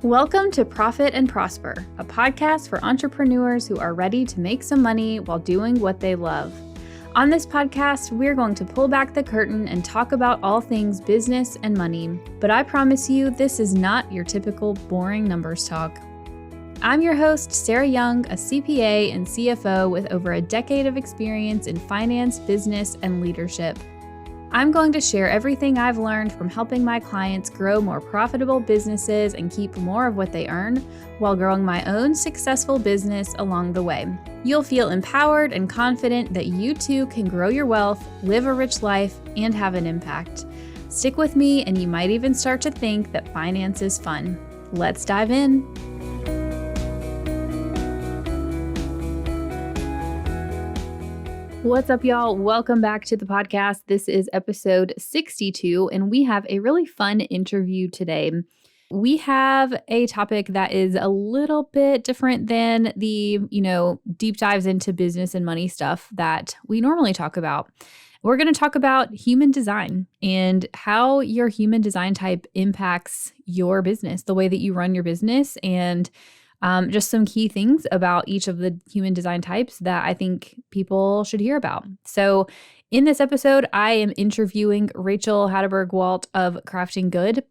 Welcome to Profit and Prosper, a podcast for entrepreneurs who are ready to make some money while doing what they love. On this podcast, we're going to pull back the curtain and talk about all things business and money. But I promise you, this is not your typical boring numbers talk. I'm your host, Sarah Young, a CPA and CFO with over a decade of experience in finance, business, and leadership. I'm going to share everything I've learned from helping my clients grow more profitable businesses and keep more of what they earn while growing my own successful business along the way. You'll feel empowered and confident that you too can grow your wealth, live a rich life, and have an impact. Stick with me and you might even start to think that finance is fun. Let's dive in. What's up, y'all? Welcome back to the podcast. This is episode 62, and we have a really fun interview today. We have a topic that is a little bit different than the, deep dives into business and money stuff that we normally talk about. We're going to talk about human design and how your human design type impacts your business, the way that you run your business, and just some key things about each of the human design types that I think people should hear about. So in this episode, I am interviewing Rachel Hatteberg Walt of Craftingood.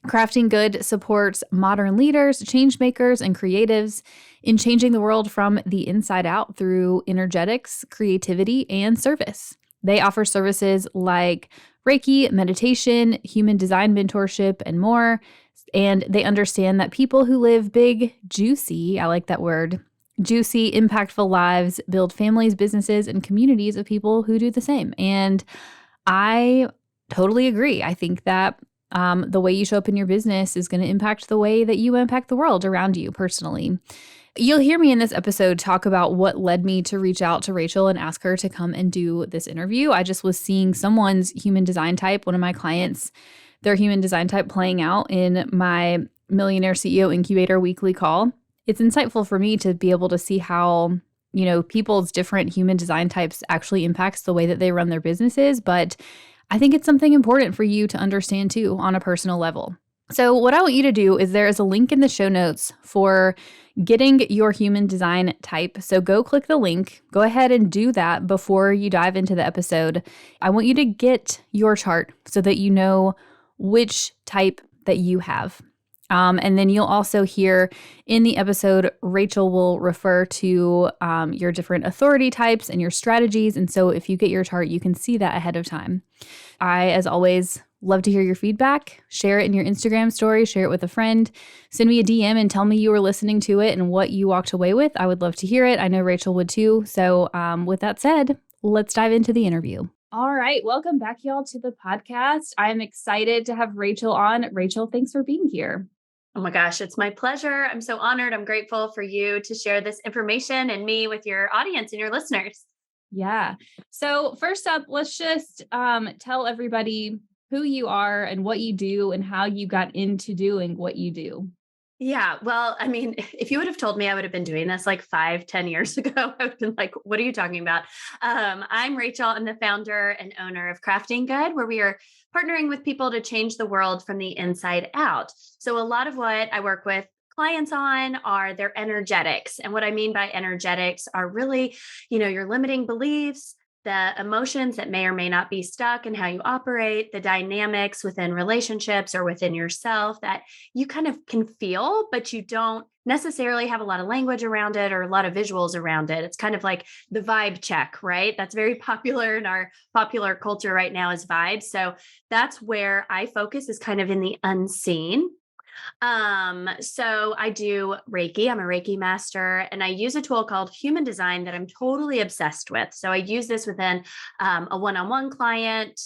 Craftingood supports modern leaders, change makers, and creatives in changing the world from the inside out through energetics, creativity, and service. They offer services like reiki, meditation, human design mentorship, and more. And they understand that people who live big, juicy, I like that word, juicy, impactful lives build families, businesses, and communities of people who do the same. And I totally agree. I think that the way you show up in your business is going to impact the way that you impact the world around you personally. You'll hear me in this episode talk about what led me to reach out to Rachel and ask her to come and do this interview. I just was seeing someone's human design type, one of my clients, their human design type playing out in my Millionaire CEO Incubator weekly call. It's insightful for me to be able to see how, people's different human design types actually impacts the way that they run their businesses. But I think it's something important for you to understand too on a personal level. So what I want you to do is there is a link in the show notes for getting your human design type. So go click the link, go ahead and do that before you dive into the episode. I want you to get your chart so that you know which type that you have. And then you'll also hear in the episode, Rachel will refer to your different authority types and your strategies. And so if you get your chart, you can see that ahead of time. I, as always, love to hear your feedback. Share it in your Instagram story, share it with a friend, send me a DM and tell me you were listening to it and what you walked away with. I would love to hear it. I know Rachel would too. So with that said, let's dive into the interview. All right. Welcome back, y'all, to the podcast. I'm excited to have Rachel on. Rachel, thanks for being here. Oh my gosh, it's my pleasure. I'm so honored. I'm grateful for you to share this information and me with your audience and your listeners. Yeah. So first up, let's just tell everybody who you are and what you do and how you got into doing what you do. Yeah. Well, I mean, if you would have told me I would have been doing this like 5-10 years ago, I would have been like, what are you talking about? I'm Rachel. I'm the founder and owner of Craftingood, where we are partnering with people to change the world from the inside out. So a lot of what I work with clients on are their energetics. And what I mean by energetics are really, your limiting beliefs, the emotions that may or may not be stuck in how you operate, the dynamics within relationships or within yourself that you kind of can feel, but you don't necessarily have a lot of language around it or a lot of visuals around it. It's kind of like the vibe check, right? That's very popular in our popular culture right now is vibes. So that's where I focus is kind of in the unseen. So I do Reiki. I'm a Reiki master and I use a tool called human design that I'm totally obsessed with. So I use this within a one-on-one client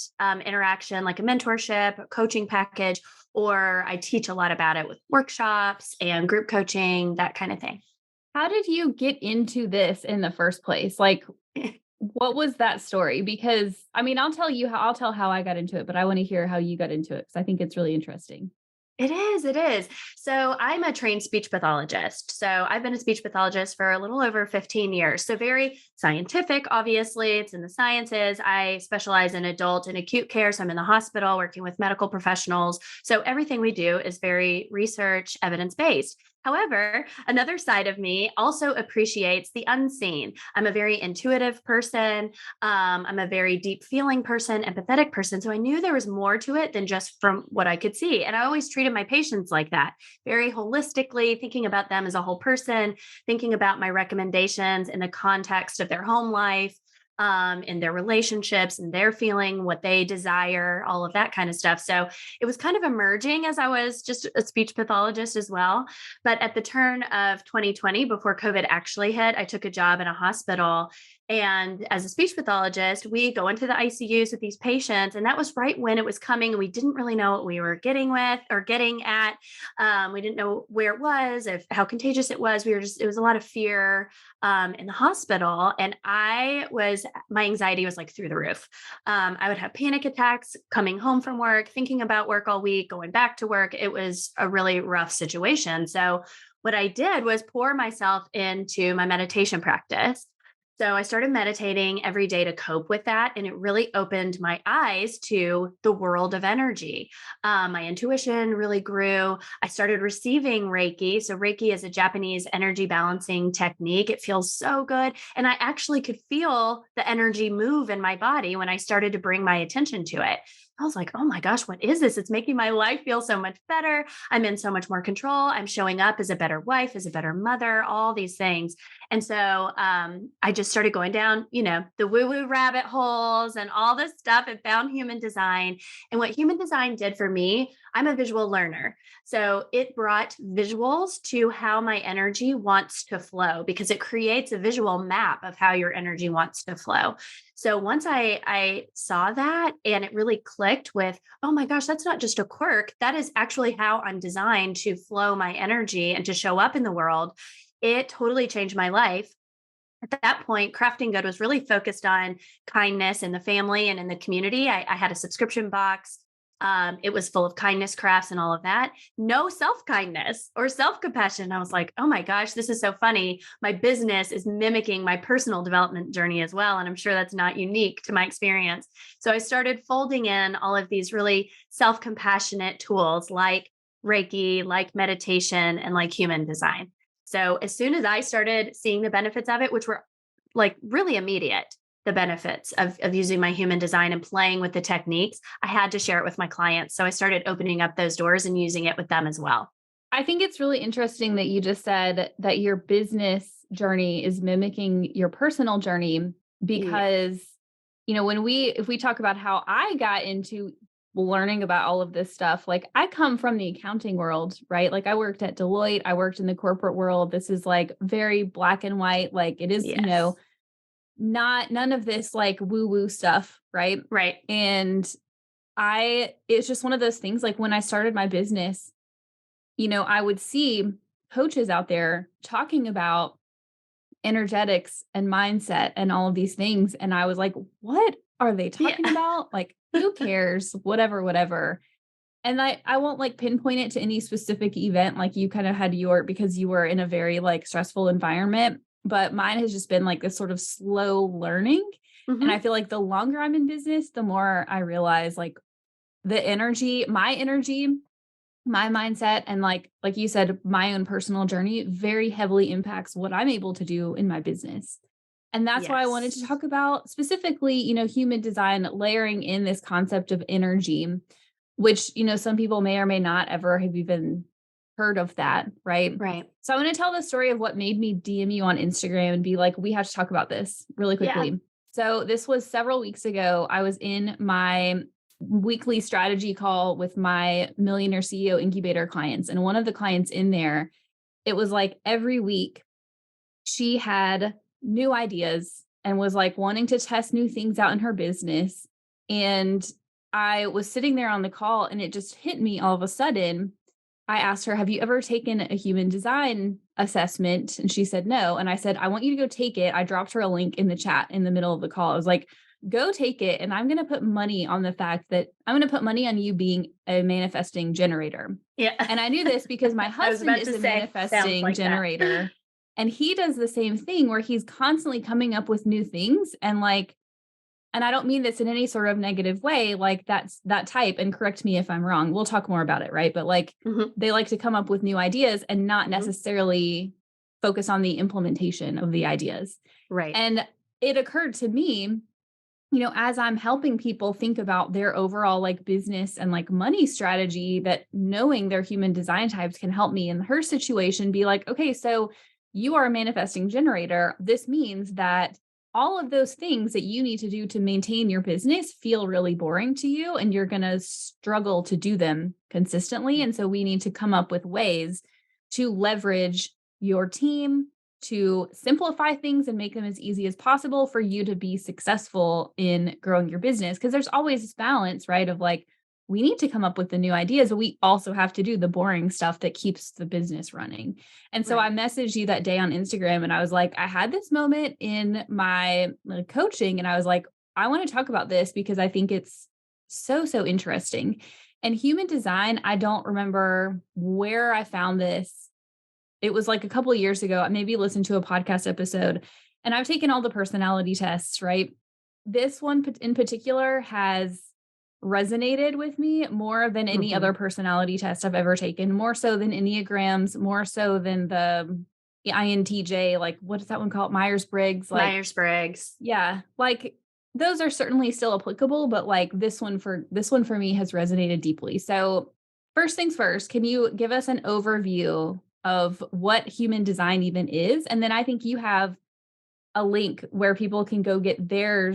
interaction, like a mentorship, a coaching package, or I teach a lot about it with workshops and group coaching, that kind of thing. How did you get into this in the first place? Like, what was that story? Because I'll tell how I got into it, but I want to hear how you got into it because I think it's really interesting. It is. It is. So I'm a trained speech pathologist. So I've been a speech pathologist for a little over 15 years. So very scientific, obviously. It's in the sciences. I specialize in adult and acute care. So I'm in the hospital working with medical professionals. So everything we do is very research, evidence based. However, another side of me also appreciates the unseen. I'm a very intuitive person. I'm a very deep feeling person, empathetic person. So I knew there was more to it than just from what I could see. And I always treated my patients like that, very holistically, thinking about them as a whole person, thinking about my recommendations in the context of their home life, in their relationships and their feeling, what they desire, all of that kind of stuff. So it was kind of emerging as I was just a speech pathologist as well. But at the turn of 2020, before COVID actually hit, I took a job in a hospital. And as a speech pathologist, we go into the ICUs with these patients. And that was right when it was coming. And we didn't really know what we were getting with or getting at. We didn't know where it was, if how contagious it was. It was a lot of fear in the hospital. And my anxiety was like through the roof. I would have panic attacks coming home from work, thinking about work all week, going back to work. It was a really rough situation. So what I did was pour myself into my meditation practice. So I started meditating every day to cope with that. And it really opened my eyes to the world of energy. My intuition really grew. I started receiving Reiki. So Reiki is a Japanese energy balancing technique. It feels so good. And I actually could feel the energy move in my body when I started to bring my attention to it. I was like, oh my gosh, what is this? It's making my life feel so much better. I'm in so much more control. I'm showing up as a better wife, as a better mother, all these things. And so I just started going down, the woo woo rabbit holes and all this stuff and found human design. And what human design did for me, I'm a visual learner. So it brought visuals to how my energy wants to flow because it creates a visual map of how your energy wants to flow. So once I saw that and it really clicked with, oh my gosh, that's not just a quirk. That is actually how I'm designed to flow my energy and to show up in the world. It totally changed my life. At that point, Crafting Good was really focused on kindness in the family and in the community. I had a subscription box. It was full of kindness crafts and all of that. No self-kindness or self-compassion. I was like, oh my gosh, this is so funny. My business is mimicking my personal development journey as well. And I'm sure that's not unique to my experience. So I started folding in all of these really self-compassionate tools like Reiki, like meditation, and like human design. So as soon as I started seeing the benefits of it, which were like really immediate, the benefits of using my human design and playing with the techniques, I had to share it with my clients. So I started opening up those doors and using it with them as well. I think it's really interesting that you just said that your business journey is mimicking your personal journey because, if we talk about how I got into learning about all of this stuff, like I come from the accounting world, right? Like I worked at Deloitte, I worked in the corporate world. This is like very black and white. Like it is, Yes. none of this like woo woo stuff. Right. Right. And it's just one of those things like when I started my business, I would see coaches out there talking about energetics and mindset and all of these things. And I was like, what are they talking about? Like, who cares? Whatever, whatever. And I won't like pinpoint it to any specific event. Like you kind of had because you were in a very like stressful environment, but mine has just been like this sort of slow learning. And I Mm-hmm. feel like the longer I'm in business, the more I realize like the energy, my mindset, and like you said, my own personal journey very heavily impacts what I'm able to do in my business. And that's why I wanted to Yes. talk about specifically, human design layering in this concept of energy, which, some people may or may not ever have even heard of that, right? Right. So I want to tell the story of what made me DM you on Instagram and be like, we have to talk about this really Yeah. quickly. So this was several weeks ago. I was in my weekly strategy call with my millionaire CEO incubator clients. And one of the clients in there, it was like every week she had new ideas and was like wanting to test new things out in her business. And I was sitting there on the call and it just hit me all of a sudden. I asked her, have you ever taken a human design assessment? And she said, no. And I said, I want you to go take it. I dropped her a link in the chat in the middle of the call. I was like, go take it. And I'm going to put money on the fact that I'm going to put money on you being a manifesting generator. Yeah. And I knew this because my I was husband about is to a say, sounds manifesting like that. generator. And he does the same thing where he's constantly coming up with new things. And like, and I don't mean this in any sort of negative way, like that's that type, and correct me if I'm wrong. We'll talk more about it, right? But like Mhm, they like to come up with new ideas and not mhm. necessarily focus on the implementation of the ideas. Right. And it occurred to me, as I'm helping people think about their overall like business and like money strategy, that knowing their human design types can help me in her situation be like, okay, so you are a manifesting generator. This means that all of those things that you need to do to maintain your business feel really boring to you, and you're going to struggle to do them consistently. And so we need to come up with ways to leverage your team, to simplify things and make them as easy as possible for you to be successful in growing your business. Because there's always this balance, right? Of like, we need to come up with the new ideas, but we also have to do the boring stuff that keeps the business running. And so I Right. messaged you that day on Instagram and I was like, I had this moment in my coaching and I was like, I want to talk about this because I think it's so, so interesting. And human design, I don't remember where I found this. It was like a couple of years ago. I maybe listened to a podcast episode, and I've taken all the personality tests, right? This one in particular has resonated with me more than any Mhm. other personality test I've ever taken, more so than Enneagrams, more so than the INTJ, like what is that one called? Myers-Briggs, like Myers-Briggs. yeah, like those are certainly still applicable, but like this one for me has resonated deeply. So, first things first, can you give us an overview of what human design even is? And then I think you have a link where people can go get their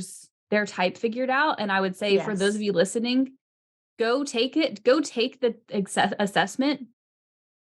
type figured out. And I would say for those of Yes. you listening, go take it, go take the assessment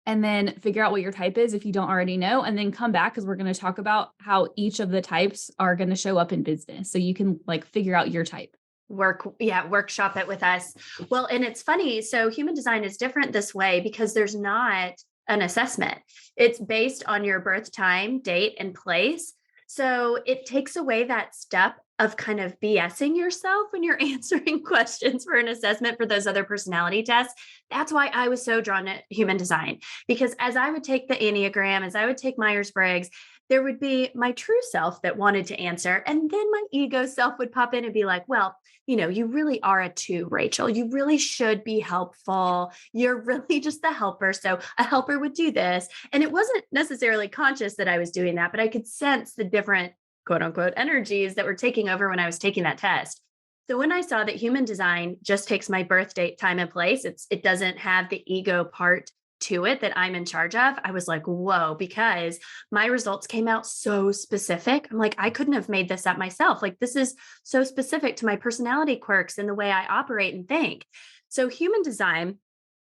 and then figure out what your type is if you don't already know, and then come back because we're going to talk about how each of the types are going to show up in business. So you can like figure out your type. Workshop it with us. Well, and it's funny. So human design is different this way because there's not an assessment. It's based on your birth time, date, and place. So it takes away that step of kind of BSing yourself when you're answering questions for an assessment for those other personality tests. That's why I was so drawn to human design, because as I would take the Enneagram, as I would take Myers-Briggs, there would be my true self that wanted to answer. And then my ego self would pop in and be like, well, you really are a 2, Rachel. You really should be helpful. You're really just the helper. So a helper would do this. And it wasn't necessarily conscious that I was doing that, but I could sense the different quote unquote energies that were taking over when I was taking that test. So when I saw that human design just takes my birth date, time, and place, it doesn't have the ego part to it that I'm in charge of, I was like, whoa, because my results came out so specific. I'm like, I couldn't have made this up myself. Like, this is so specific to my personality quirks and the way I operate and think. So, human design,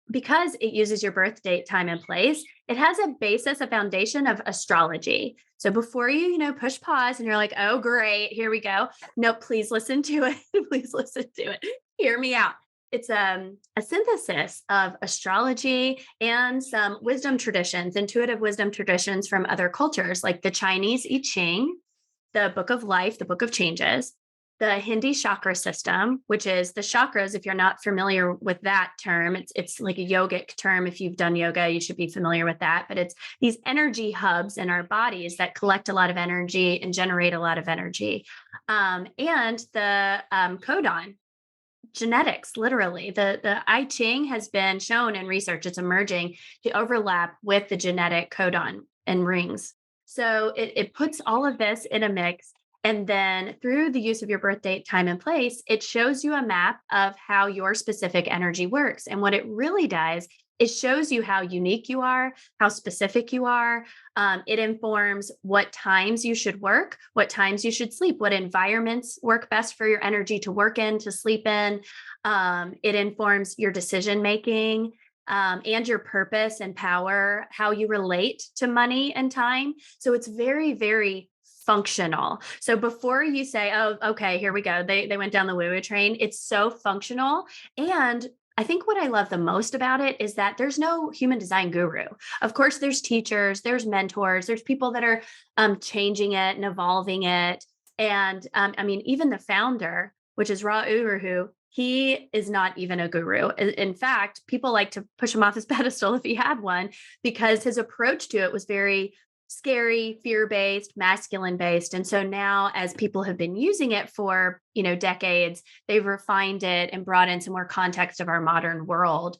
because it uses your birth date, time, and place, it has a basis, a foundation of astrology. So before you push pause and you're like, oh, great, here we go. No, please listen to it. Please listen to it. Hear me out. It's a synthesis of astrology and some wisdom traditions, intuitive wisdom traditions from other cultures, like the Chinese I Ching, the Book of Life, the Book of Changes, the Hindi chakra system, which is the chakras. If you're not familiar with that term, it's like a yogic term. If you've done yoga, you should be familiar with that. But it's these energy hubs in our bodies that collect a lot of energy and generate a lot of energy. And the codon, genetics, literally. The I Ching has been shown in research, it's emerging to overlap with the genetic codon and rings. So it puts all of this in a mix. And then through the use of your birth date, time, and place, it shows you a map of how your specific energy works. And what it really does it shows you how unique you are, how specific you are. It informs what times you should work, what times you should sleep, what environments work best for your energy to work in, to sleep in. It informs your decision making and your purpose and power, how you relate to money and time. So it's very, very functional. So before you say, oh, okay, here we go. They went down the woo-woo train. It's so functional. And I think what I love the most about it is that there's no human design guru. Of course, there's teachers, there's mentors, there's people that are changing it and evolving it. And even the founder, which is Ra Uru, he is not even a guru. In fact, people like to push him off his pedestal if he had one, because his approach to it was very scary, fear-based, masculine-based. And so now, as people have been using it for, decades, they've refined it and brought in some more context of our modern world.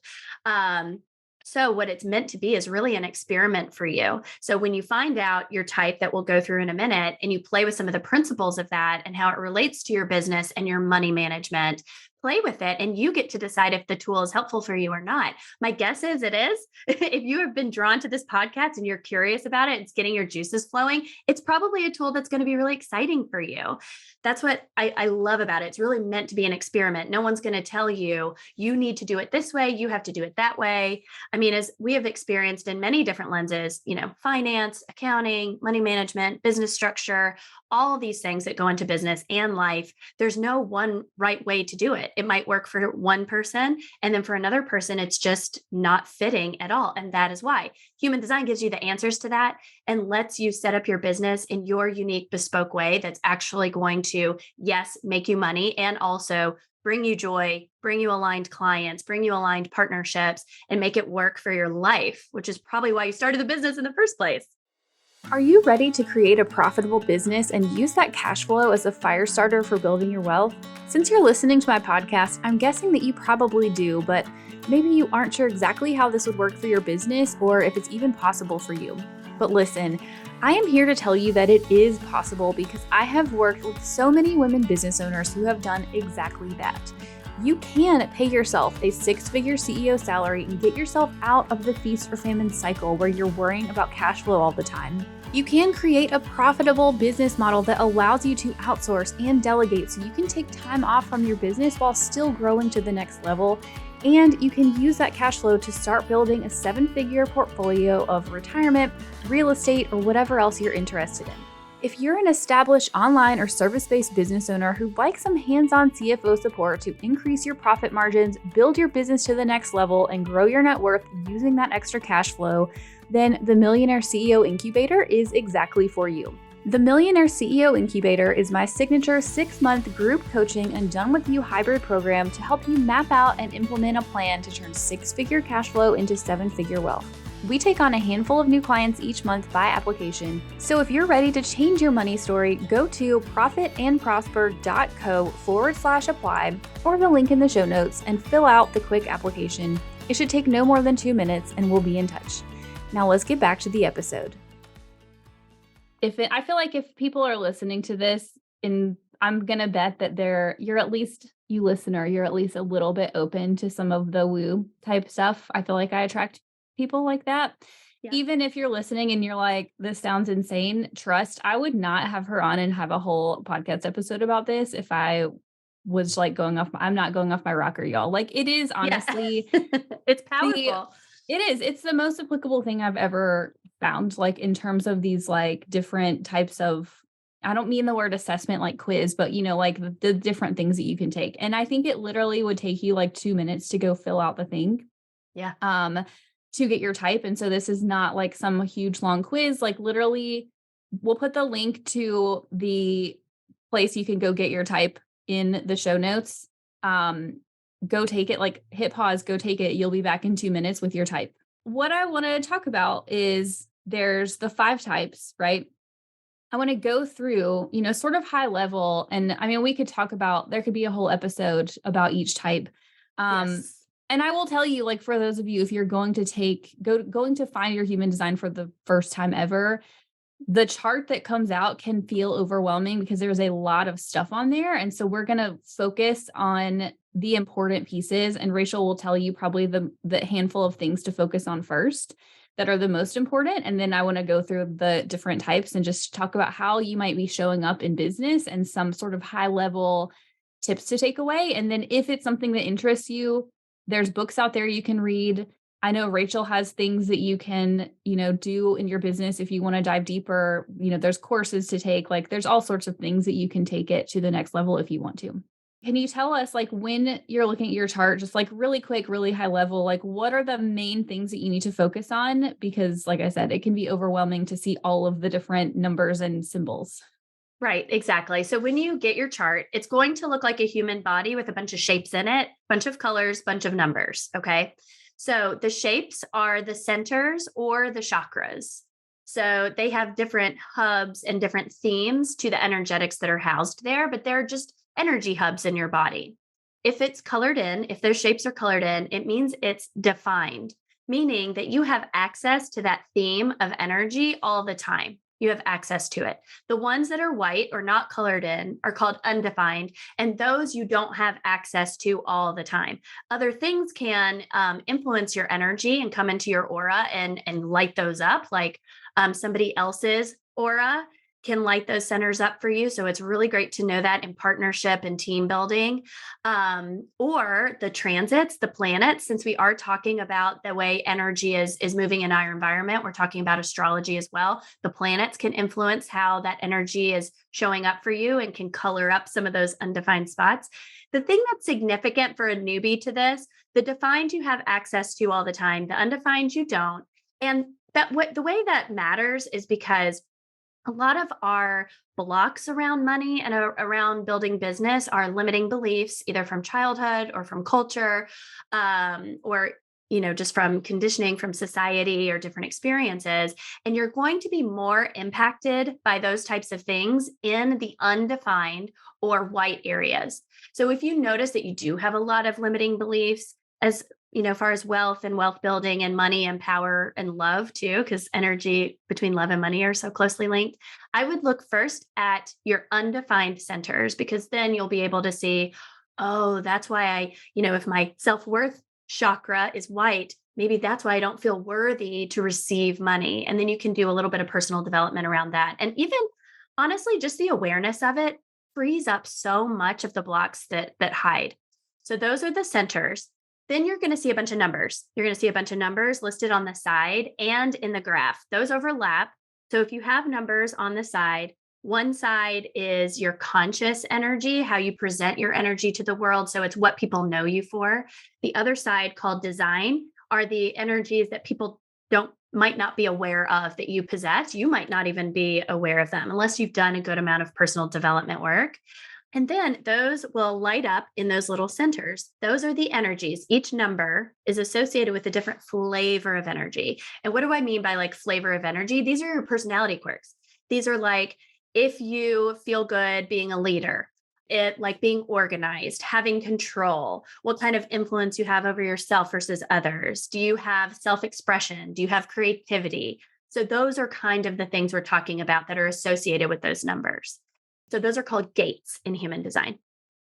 So what it's meant to be is really an experiment for you. So when you find out your type, that we'll go through in a minute, and you play with some of the principles of that and how it relates to your business and your money management, play with it, and you get to decide if the tool is helpful for you or not. My guess is it is. If you have been drawn to this podcast and you're curious about it, it's getting your juices flowing, it's probably a tool that's going to be really exciting for you. That's what I love about it. It's really meant to be an experiment. No one's going to tell you, you need to do it this way, you have to do it that way. As we have experienced in many different lenses, finance, accounting, money management, business structure, all of these things that go into business and life, there's no one right way to do it. It might work for one person, and then for another person, it's just not fitting at all. And that is why human design gives you the answers to that and lets you set up your business in your unique, bespoke way that's actually going to, yes, make you money, and also bring you joy, bring you aligned clients, bring you aligned partnerships, and make it work for your life, which is probably why you started the business in the first place. Are you ready to create a profitable business and use that cash flow as a fire starter for building your wealth? Since you're listening to my podcast, I'm guessing that you probably do, but maybe you aren't sure exactly how this would work for your business or if it's even possible for you. But listen, I am here to tell you that it is possible, because I have worked with so many women business owners who have done exactly that. You can pay yourself a 6-figure CEO salary and get yourself out of the feast or famine cycle where you're worrying about cash flow all the time. You can create a profitable business model that allows you to outsource and delegate, so you can take time off from your business while still growing to the next level. And you can use that cash flow to start building a 7-figure portfolio of retirement, real estate, or whatever else you're interested in. If you're an established online or service-based business owner who'd like some hands-on CFO support to increase your profit margins, build your business to the next level, and grow your net worth using that extra cash flow, then the Millionaire CEO Incubator is exactly for you. The Millionaire CEO Incubator is my signature 6-month group coaching and done-with-you hybrid program to help you map out and implement a plan to turn 6-figure cash flow into 7-figure wealth. We take on a handful of new clients each month by application. So if you're ready to change your money story, go to profitandprosper.co/apply or the link in the show notes and fill out the quick application. It should take no more than 2 minutes, and we'll be in touch. Now let's get back to the episode. I feel like if people are listening to this, and I'm going to bet that you're at least a little bit open to some of the woo type stuff. I feel like I attract people like that. Yeah. Even if you're listening and you're like, this sounds insane, trust, I would not have her on and have a whole podcast episode about this if I was like I'm not going off my rocker, y'all. Like, it is honestly, it's powerful. It's the most applicable thing I've ever found, like in terms of these like different types of, I don't mean the word assessment like quiz, but like the different things that you can take. And I think it literally would take you like 2 minutes to go fill out the thing. Yeah. To get your type. And so this is not like some huge long quiz. Like, literally, we'll put the link to the place you can go get your type in the show notes. Go take it, like hit pause, go take it. You'll be back in 2 minutes with your type. What I want to talk about is there's the 5 types, right? I want to go through, sort of high level. And we could talk about, there could be a whole episode about each type. Yes. And I will tell you, like, for those of you, if you're going to find your human design for the first time ever, the chart that comes out can feel overwhelming because there's a lot of stuff on there. And so we're going to focus on the important pieces. And Rachel will tell you probably the handful of things to focus on first that are the most important. And then I want to go through the different types and just talk about how you might be showing up in business and some sort of high level tips to take away. And then if it's something that interests you, there's books out there you can read. I know Rachel has things that you can, do in your business if you want to dive deeper. There's courses to take. Like, there's all sorts of things that you can take it to the next level if you want to. Can you tell us, like, when you're looking at your chart, just like really quick, really high level, like, what are the main things that you need to focus on? Because like I said, it can be overwhelming to see all of the different numbers and symbols. Right, exactly. So when you get your chart, it's going to look like a human body with a bunch of shapes in it, bunch of colors, bunch of numbers. Okay. So the shapes are the centers or the chakras. So they have different hubs and different themes to the energetics that are housed there, but they're just energy hubs in your body. If it's colored in, if those shapes are colored in, it means it's defined, meaning that you have access to that theme of energy all the time. You have access to it. The ones that are white or not colored in are called undefined, and those you don't have access to all the time. Other things can influence your energy and come into your aura and light those up, like somebody else's aura can light those centers up for you. So it's really great to know that in partnership and team building. Or the transits, the planets, since we are talking about the way energy is moving in our environment, we're talking about astrology as well. The planets can influence how that energy is showing up for you and can color up some of those undefined spots. The thing that's significant for a newbie to this, the defined you have access to all the time, the undefined you don't. And the way that matters is because a lot of our blocks around money and around building business are limiting beliefs, either from childhood or from culture, or just from conditioning from society or different experiences. And you're going to be more impacted by those types of things in the undefined or white areas. So if you notice that you do have a lot of limiting beliefs, as far as wealth and wealth building and money and power and love too, because energy between love and money are so closely linked, I would look first at your undefined centers, because then you'll be able to see, oh, that's why if my self worth chakra is white, maybe that's why I don't feel worthy to receive money. And then you can do a little bit of personal development around that. And even honestly, just the awareness of it frees up so much of the blocks that hide. So those are the centers. Then you're going to see a bunch of numbers. You're going to see a bunch of numbers listed on the side and in the graph. Those overlap. So if you have numbers on the side, one side is your conscious energy, how you present your energy to the world. So it's what people know you for. The other side, called design, are the energies that people might not be aware of that you possess. You might not even be aware of them unless you've done a good amount of personal development work. And then those will light up in those little centers. Those are the energies. Each number is associated with a different flavor of energy. And what do I mean by like flavor of energy? These are your personality quirks. These are like, if you feel good being a leader, it like being organized, having control, what kind of influence you have over yourself versus others. Do you have self-expression? Do you have creativity? So those are kind of the things we're talking about that are associated with those numbers. So those are called gates in human design.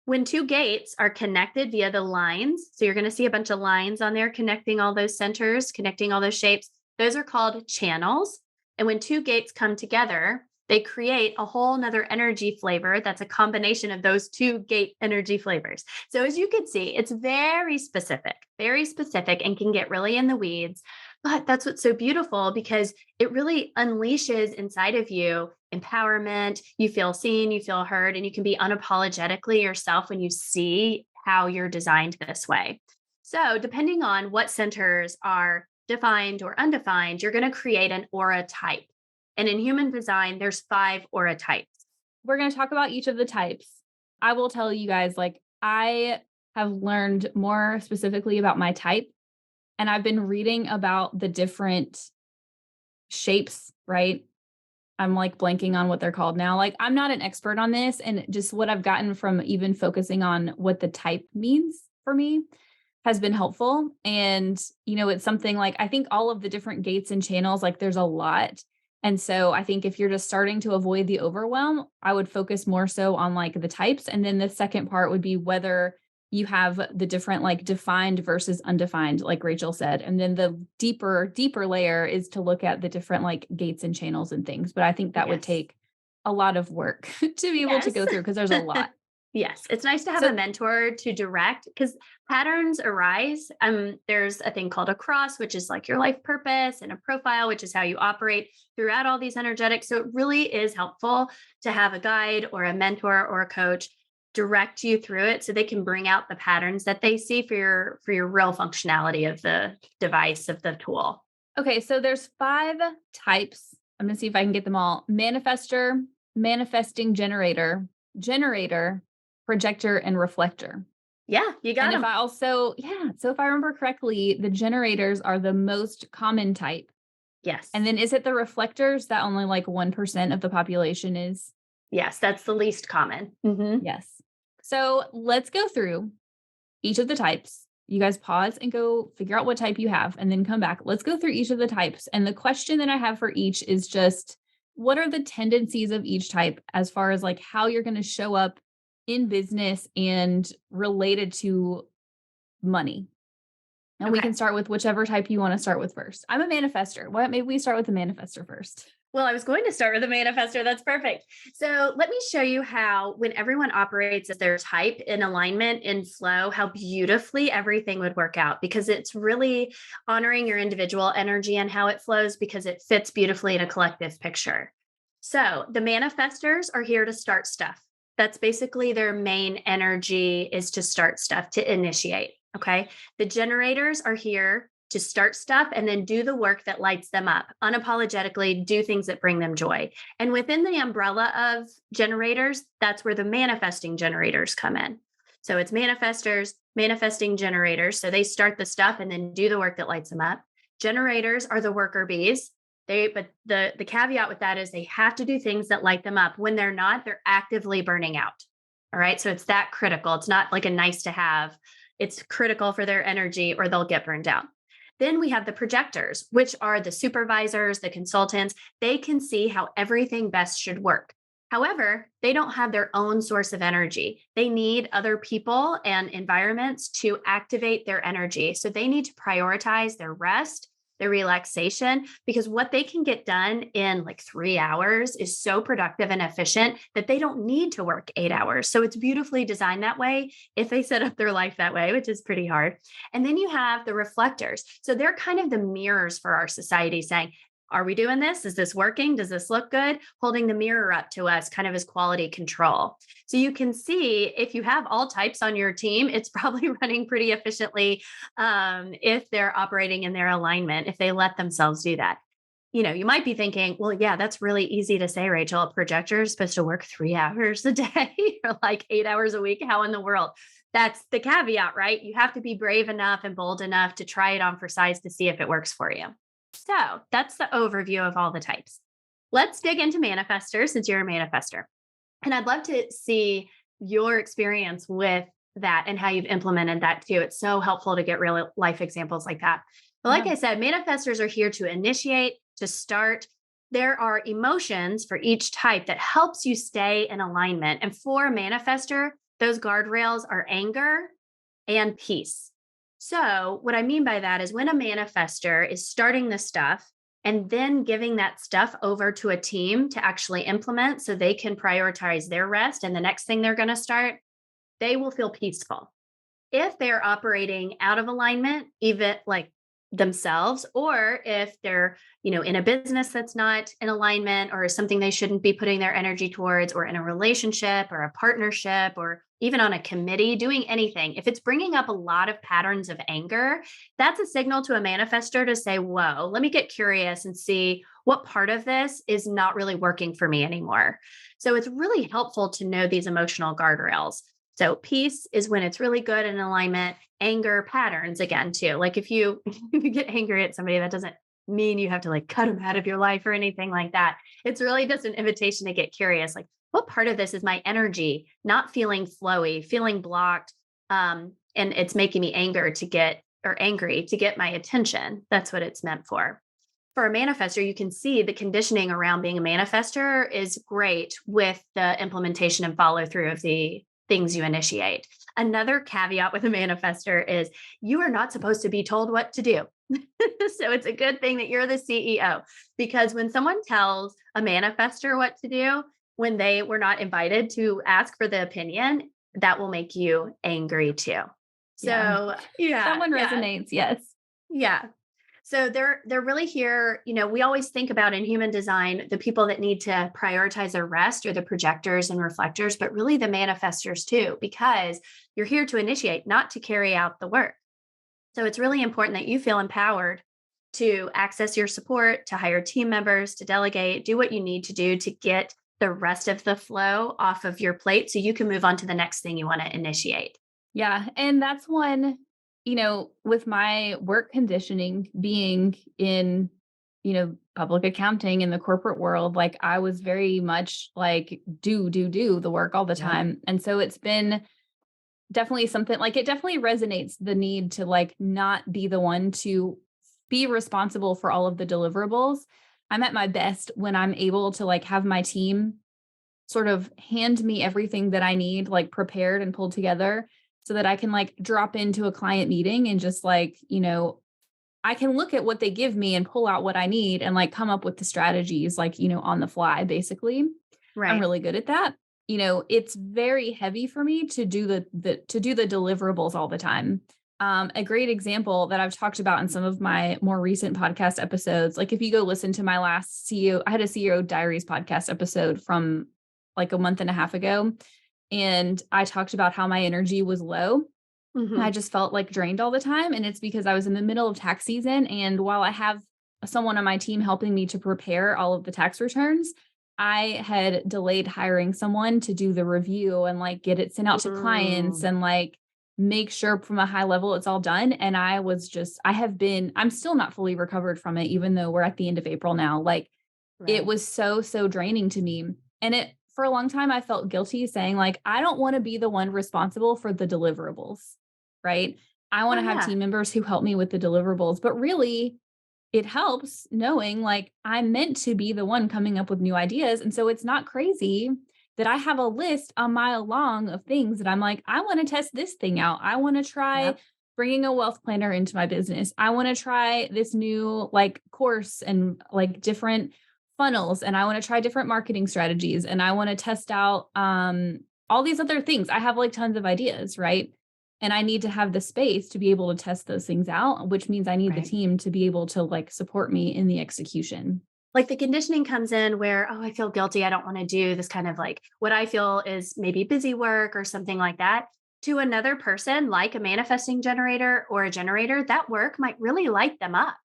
When two gates are connected via the lines, so you're going to see a bunch of lines on there connecting all those centers, connecting all those shapes, those are called channels. And when two gates come together, they create a whole nother energy flavor that's a combination of those two gate energy flavors. So as you can see, it's very specific, and can get really in the weeds. But that's what's so beautiful, because it really unleashes inside of you empowerment. You feel seen, you feel heard, and you can be unapologetically yourself when you see how you're designed this way. So, depending on what centers are defined or undefined, you're going to create an aura type. And in human design, there's 5 aura types. We're going to talk about each of the types. I will tell you guys, like, I have learned more specifically about my type, and I've been reading about the different shapes, right? I'm like blanking on what they're called now. Like, I'm not an expert on this, and just what I've gotten from even focusing on what the type means for me has been helpful. And, it's something like, I think all of the different gates and channels, like there's a lot. And so I think if you're just starting to avoid the overwhelm, I would focus more so on like the types. And then the second part would be whether you have the different like defined versus undefined, like Rachel said. And then the deeper layer is to look at the different like gates and channels and things. But I think that would Yes. take a lot of work to be able to Yes. go through, because there's a lot. Yes, it's nice to have So a mentor to direct, because patterns arise. There's a thing called a cross, which is like your life purpose, and a profile, which is how you operate throughout all these energetics. So it really is helpful to have a guide or a mentor or a coach direct you through it, so they can bring out the patterns that they see for your real functionality of the device, of the tool. okay, so there's 5 types. I'm gonna see if I can get them all. Manifestor, manifesting generator, projector, and reflector. Yeah, you got And if them. I also, so if I remember correctly, the generators are the most common type. And Yes. then is it the reflectors that only like 1% of the population is? Yes, that's the least common. Yes. So let's go through each of the types. You guys pause and go figure out what type you have and then come back. Let's go through each of the types. And the question that I have for each is just what are the tendencies of each type as far as like how you're going to show up in business and related to money? And we Okay. can start with whichever type you want to start with first. I'm a manifester. What? Maybe we start with the manifester first. Well, I was going to start with a manifestor. That's perfect. So let me show you how, when everyone operates as their type in alignment, in flow, how beautifully everything would work out, because it's really honoring your individual energy and how it flows, because it fits beautifully in a collective picture. So the manifestors are here to start stuff. That's basically their main energy, is to start stuff, to initiate. Okay. The generators are here to start stuff and then do the work that lights them up, unapologetically do things that bring them joy. And within the umbrella of generators, that's where the manifesting generators come in. So it's manifestors, manifesting generators. So they start the stuff and then do the work that lights them up. Generators are the worker bees. But the caveat with that is they have to do things that light them up. When they're not, they're actively burning out. All right. So it's that critical. It's not like a nice to have. It's critical for their energy or they'll get burned out. Then we have the projectors, which are the supervisors, the consultants. They can see how everything best should work. However, they don't have their own source of energy. They need other people and environments to activate their energy. So they need to prioritize their rest, their relaxation, because what they can get done in like 3 hours is so productive and efficient that they don't need to work 8 hours. So it's beautifully designed that way if they set up their life that way, which is pretty hard. And then you have the reflectors. So they're kind of the mirrors for our society, saying, are we doing this? Is this working? Does this look good? Holding the mirror up to us kind of as quality control. So you can see if you have all types on your team, it's probably running pretty efficiently if they're operating in their alignment, if they let themselves do that. You might be thinking, well, yeah, that's really easy to say, Rachel. A projector is supposed to work 3 hours a day or like 8 hours a week. How in the world? That's the caveat, right? You have to be brave enough and bold enough to try it on for size to see if it works for you. So that's the overview of all the types. Let's dig into manifestors, since you're a manifestor. And I'd love to see your experience with that and how you've implemented that too. It's so helpful to get real life examples like that. But like Yeah. I said, manifestors are here to initiate, to start. There are emotions for each type that helps you stay in alignment. And for a manifestor, those guardrails are anger and peace. So, what I mean by that is when a manifestor is starting the stuff and then giving that stuff over to a team to actually implement so they can prioritize their rest and the next thing they're going to start, they will feel peaceful. If they're operating out of alignment, even like themselves, or if they're, in a business that's not in alignment or something they shouldn't be putting their energy towards, or in a relationship or a partnership, or even on a committee, doing anything, if it's bringing up a lot of patterns of anger, that's a signal to a manifestor to say, whoa, let me get curious and see what part of this is not really working for me anymore. So it's really helpful to know these emotional guardrails. So peace is when it's really good in alignment. Anger patterns, again, too. Like if you if you get angry at somebody, that doesn't mean you have to like cut them out of your life or anything like that. It's really just an invitation to get curious. Like, what part of this is my energy not feeling flowy, feeling blocked, and it's making me angry to get my attention. That's what it's meant for. For a manifestor, you can see the conditioning around being a manifestor is great with the implementation and follow through of the things you initiate. Another caveat with a manifestor is you are not supposed to be told what to do. So it's a good thing that you're the CEO, because when someone tells a manifestor what to do, when they were not invited to ask for the opinion, that will make you angry too. Yeah. So yeah, Someone yeah, resonates. Yes. yeah. So they're really here. We always think about in human design, the people that need to prioritize their rest are the projectors and reflectors, but really the manifestors too, because you're here to initiate, not to carry out the work. So it's really important that you feel empowered to access your support, to hire team members, to delegate, do what you need to do to get the rest of the flow off of your plate so you can move on to the next thing you want to initiate. Yeah. And that's one, with my work conditioning being in, public accounting in the corporate world, like I was very much like, do the work all the Yep. time. And so it's been definitely something like it definitely resonates the need to like not be the one to be responsible for all of the deliverables. I'm at my best when I'm able to like have my team sort of hand me everything that I need, like prepared and pulled together so that I can like drop into a client meeting and just like, I can look at what they give me and pull out what I need and like come up with the strategies, like, on the fly, basically. I'm Right. really good at that. It's very heavy for me to do the deliverables all the time. A great example that I've talked about in some of my more recent podcast episodes, like if you go listen to my last CEO, I had a CEO Diaries podcast episode from like a month and a half ago, and I talked about how my energy was low and I Hmm. just felt like drained all the time. And it's because I was in the middle of tax season. And while I have someone on my team helping me to prepare all of the tax returns, I had delayed hiring someone to do the review and like get it sent out to clients Mm, and like make sure from a high level it's all done. And I'm still not fully recovered from it, even though we're at the end of April now. Like it right. was so, so draining to me. And for a long time, I felt guilty saying, like, I don't want to be the one responsible for the deliverables, right? I want Oh, to have yeah. team members who help me with the deliverables. But really, it helps knowing like I'm meant to be the one coming up with new ideas. And so it's not crazy that I have a list a mile long of things that I'm like, I want to test this thing out. I want to try Yep. bringing a wealth planner into my business. I want to try this new like course and like different funnels, and I want to try different marketing strategies, and I want to test out all these other things. I have like tons of ideas, right? And I need to have the space to be able to test those things out, which means I need the Right. team to be able to like support me in the execution. Like the conditioning comes in where, oh, I feel guilty. I don't want to do this kind of like what I feel is maybe busy work or something like that. To another person, like a manifesting generator or a generator, that work might really light them up.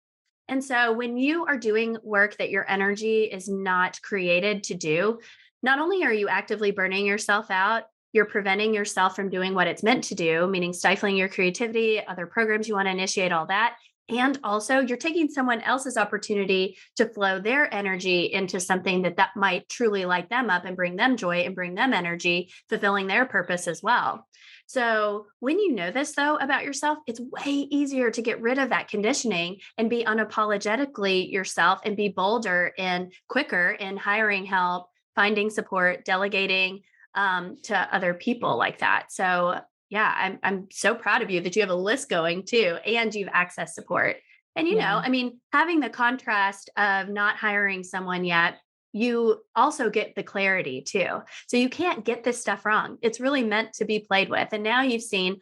And so when you are doing work that your energy is not created to do, not only are you actively burning yourself out, you're preventing yourself from doing what it's meant to do, meaning stifling your creativity, other programs you want to initiate, all that. And also, you're taking someone else's opportunity to flow their energy into something that might truly light them up and bring them joy and bring them energy, fulfilling their purpose as well. So, when you know this though about yourself, it's way easier to get rid of that conditioning and be unapologetically yourself and be bolder and quicker in hiring help, finding support, delegating to other people like that. So, yeah, I'm so proud of you that you have a list going too, and you've access support. And Yeah. I mean, having the contrast of not hiring someone yet, you also get the clarity too. So you can't get this stuff wrong. It's really meant to be played with. And now you've seen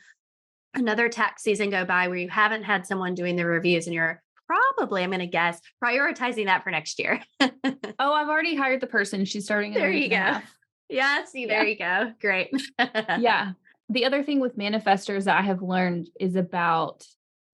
another tax season go by where you haven't had someone doing the reviews and you're probably, I'm going to guess, prioritizing that for next year. Oh, I've already hired the person. She's starting in a There week you and a go. half. Yeah, see, there Yeah. you go. Great. Yeah. The other thing with manifestors that I have learned is about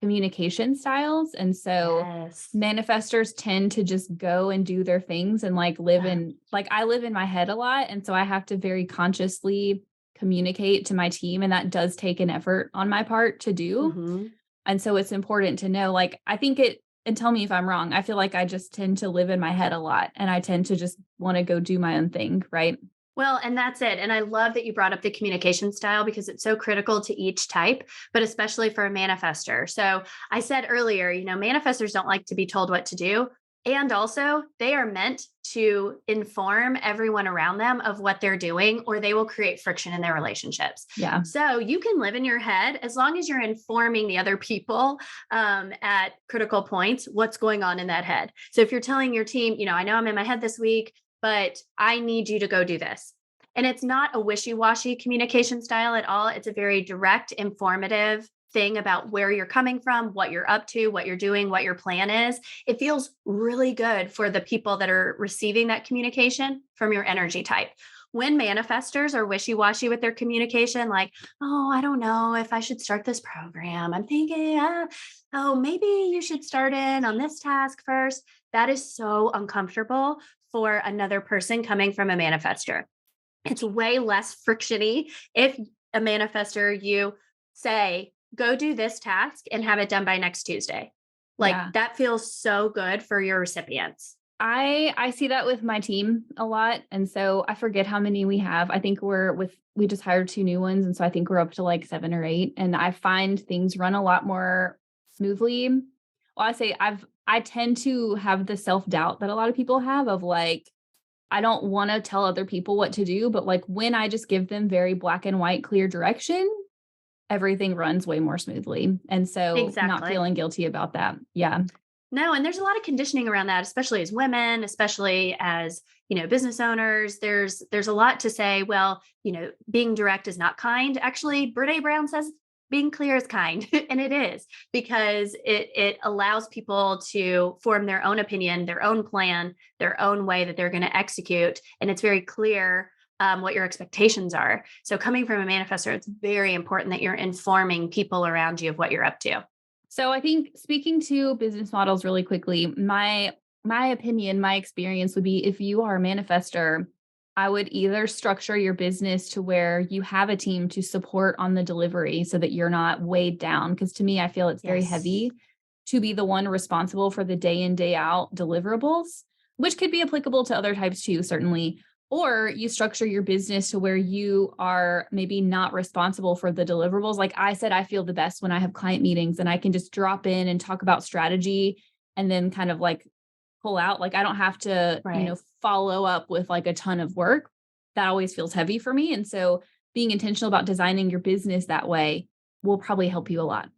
communication styles. And so Yes. manifestors tend to just go and do their things and like I live in my head a lot. And so I have to very consciously communicate to my team. And that does take an effort on my part to do. Hmm. And so it's important to know, like, I think and tell me if I'm wrong. I feel like I just tend to live in my head a lot and I tend to just want to go do my own thing. Right. Well, and that's it. And I love that you brought up the communication style because it's so critical to each type, but especially for a manifester. So I said earlier, manifestors don't like to be told what to do. And also, they are meant to inform everyone around them of what they're doing, or they will create friction in their relationships. Yeah. So you can live in your head as long as you're informing the other people at critical points what's going on in that head. So if you're telling your team, I know I'm in my head this week, but I need you to go do this. And it's not a wishy washy communication style at all. It's a very direct, informative thing about where you're coming from, what you're up to, what you're doing, what your plan is. It feels really good for the people that are receiving that communication from your energy type. When manifestors are wishy washy with their communication, like, oh, I don't know if I should start this program. I'm thinking, oh, maybe you should start in on this task first. That is so uncomfortable for another person coming from a manifestor. It's way less frictiony if a manifestor, you say, go do this task and have it done by next Tuesday. Like Yeah. that feels so good for your recipients. I see that with my team a lot, and so I forget how many we have. I think we just hired 2 new ones, and so I think we're up to, like, 7 or 8, and I find things run a lot more smoothly. Well, I tend to have the self-doubt that a lot of people have of, like, I don't wanna tell other people what to do, but, like, when I just give them very black and white clear direction, everything runs way more smoothly, and so not Exactly. feeling guilty about that. Yeah. No, and there's a lot of conditioning around that, especially as women, especially as, business owners. There's a lot to say, well, being direct is not kind. Actually, Brene Brown says being clear is kind, and it is because it allows people to form their own opinion, their own plan, their own way that they're going to execute, and it's very clear what your expectations are. So coming from a manifestor, it's very important that you're informing people around you of what you're up to. So I think speaking to business models really quickly, my opinion, my experience would be if you are a manifestor, I would either structure your business to where you have a team to support on the delivery so that you're not weighed down. Because to me, I feel it's very Yes. heavy to be the one responsible for the day in, day out deliverables, which could be applicable to other types too, certainly. Or you structure your business to where you are maybe not responsible for the deliverables. Like I said, I feel the best when I have client meetings and I can just drop in and talk about strategy and then kind of like pull out. Like I don't have to, Right. follow up with like a ton of work. That always feels heavy for me. And so being intentional about designing your business that way will probably help you a lot.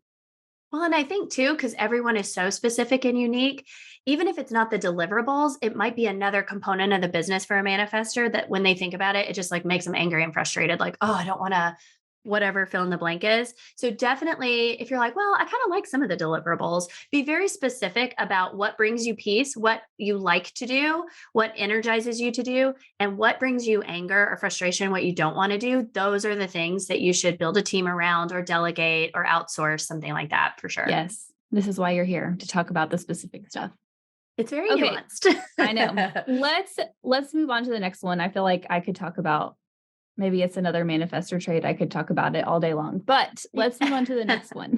Well, and I think too, because everyone is so specific and unique, even if it's not the deliverables, it might be another component of the business for a manifester that when they think about it, it just like makes them angry and frustrated. Like, oh, I don't want to, whatever fill in the blank is. So definitely, if you're like, well, I kind of like some of the deliverables, be very specific about what brings you peace, what you like to do, what energizes you to do, and what brings you anger or frustration, what you don't want to do. Those are the things that you should build a team around or delegate or outsource, something like that for sure. Yes. This is why you're here to talk about the specific stuff. It's very Okay. nuanced. I know. Let's move on to the next one. I feel like I could talk about maybe it's another manifestor trait. I could talk about it all day long, but let's move on to the next one.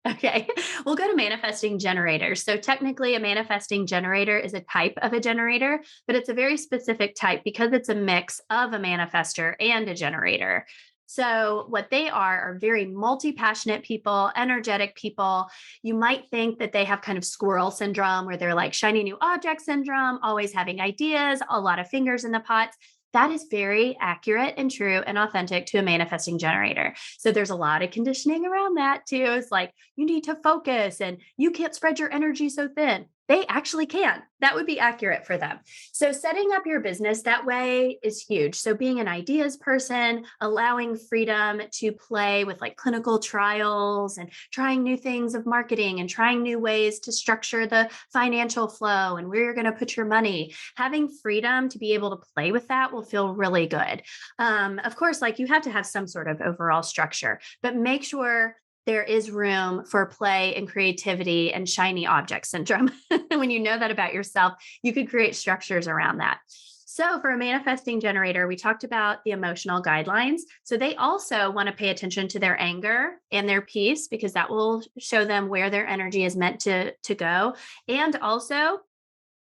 Okay, we'll go to manifesting generators. So, technically, a manifesting generator is a type of a generator, but it's a very specific type because it's a mix of a manifestor and a generator. So, what they are very multi passionate people, energetic people. You might think that they have kind of squirrel syndrome where they're like shiny new object syndrome, always having ideas, a lot of fingers in the pots. That is very accurate and true and authentic to a manifesting generator. So there's a lot of conditioning around that too. It's like you need to focus and you can't spread your energy so thin. They actually can. That would be accurate for them. So setting up your business that way is huge. So being an ideas person, allowing freedom to play with like clinical trials and trying new things of marketing and trying new ways to structure the financial flow and where you're going to put your money. Having freedom to be able to play with that will feel really good. Of course, like you have to have some sort of overall structure, but make sure there is room for play and creativity and shiny object syndrome. When you know that about yourself, you could create structures around that. So, for a manifesting generator, we talked about the emotional guidelines. So, they also want to pay attention to their anger and their peace because that will show them where their energy is meant to go, and also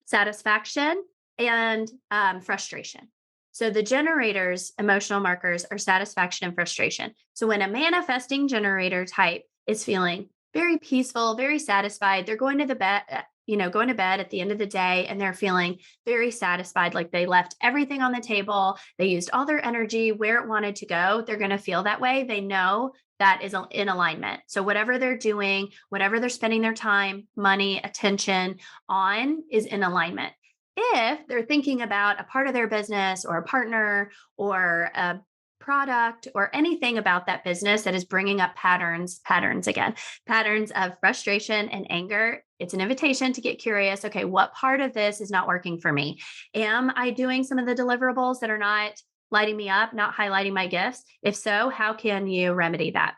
satisfaction and frustration. So the generator's emotional markers are satisfaction and frustration. So when a manifesting generator type is feeling very peaceful, very satisfied, they're going to the bed, going to bed at the end of the day and they're feeling very satisfied, like they left everything on the table, they used all their energy where it wanted to go. They're going to feel that way. They know that is in alignment. So whatever they're doing, whatever they're spending their time, money, attention on is in alignment. If they're thinking about a part of their business or a partner or a product or anything about that business that is bringing up patterns of frustration and anger, it's an invitation to get curious. Okay, what part of this is not working for me? Am I doing some of the deliverables that are not lighting me up, not highlighting my gifts? If so, how can you remedy that?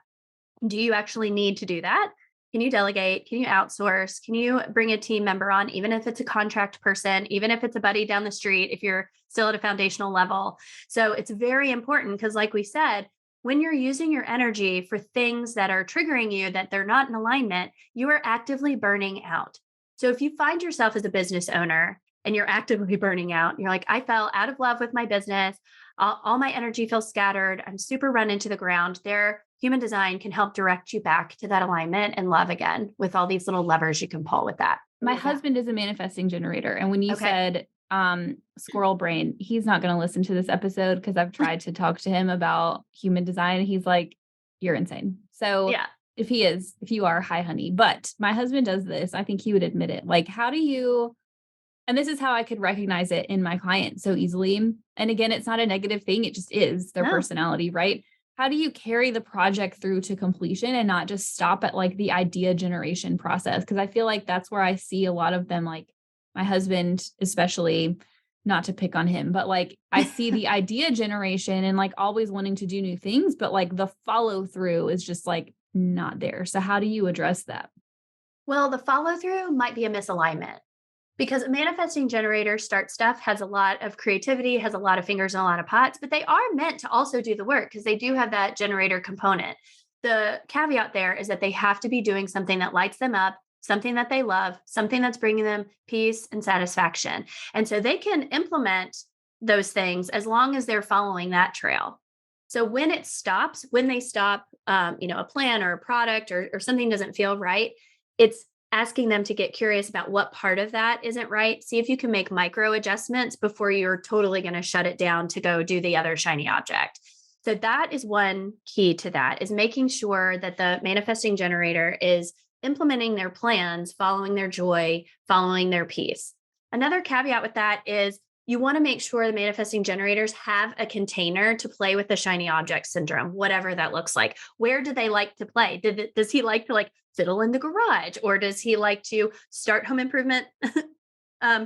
Do you actually need to do that? Can you delegate? Can you outsource? Can you bring a team member on, even if it's a contract person, even if it's a buddy down the street, if you're still at a foundational level? So it's very important because, like we said, when you're using your energy for things that are triggering you, that they're not in alignment, you are actively burning out. So if you find yourself as a business owner and you're actively burning out, you're like, I fell out of love with my business. All my energy feels scattered. I'm super run into the ground. There, human design can help direct you back to that alignment and love again with all these little levers you can pull with that. My husband is a manifesting generator. And when you said squirrel brain, he's not going to listen to this episode because I've tried to talk to him about human design. He's like, you're insane. So Yeah. if you are, hi, honey. But my husband does this. I think he would admit it. Like, how do you, and this is how I could recognize it in my client so easily. And again, it's not a negative thing. It just is their personality, right? How do you carry the project through to completion and not just stop at like the idea generation process? Because I feel like that's where I see a lot of them, like my husband, especially, not to pick on him, but like I see the idea generation and like always wanting to do new things, but like the follow through is just like not there. So how do you address that? Well, the follow through might be a misalignment because a manifesting generator start stuff has a lot of creativity, has a lot of fingers and a lot of pots, but they are meant to also do the work because they do have that generator component. The caveat there is that they have to be doing something that lights them up, something that they love, something that's bringing them peace and satisfaction. And so they can implement those things as long as they're following that trail. So when it stops, when they stop, a plan or a product or something doesn't feel right, it's asking them to get curious about what part of that isn't right. See if you can make micro adjustments before you're totally going to shut it down to go do the other shiny object. So that is one key to that, is making sure that the manifesting generator is implementing their plans, following their joy, following their peace. Another caveat with that is you want to make sure the manifesting generators have a container to play with the shiny object syndrome, whatever that looks like. Where do they like to play? Does he like to like fiddle in the garage, or does he like to start home improvement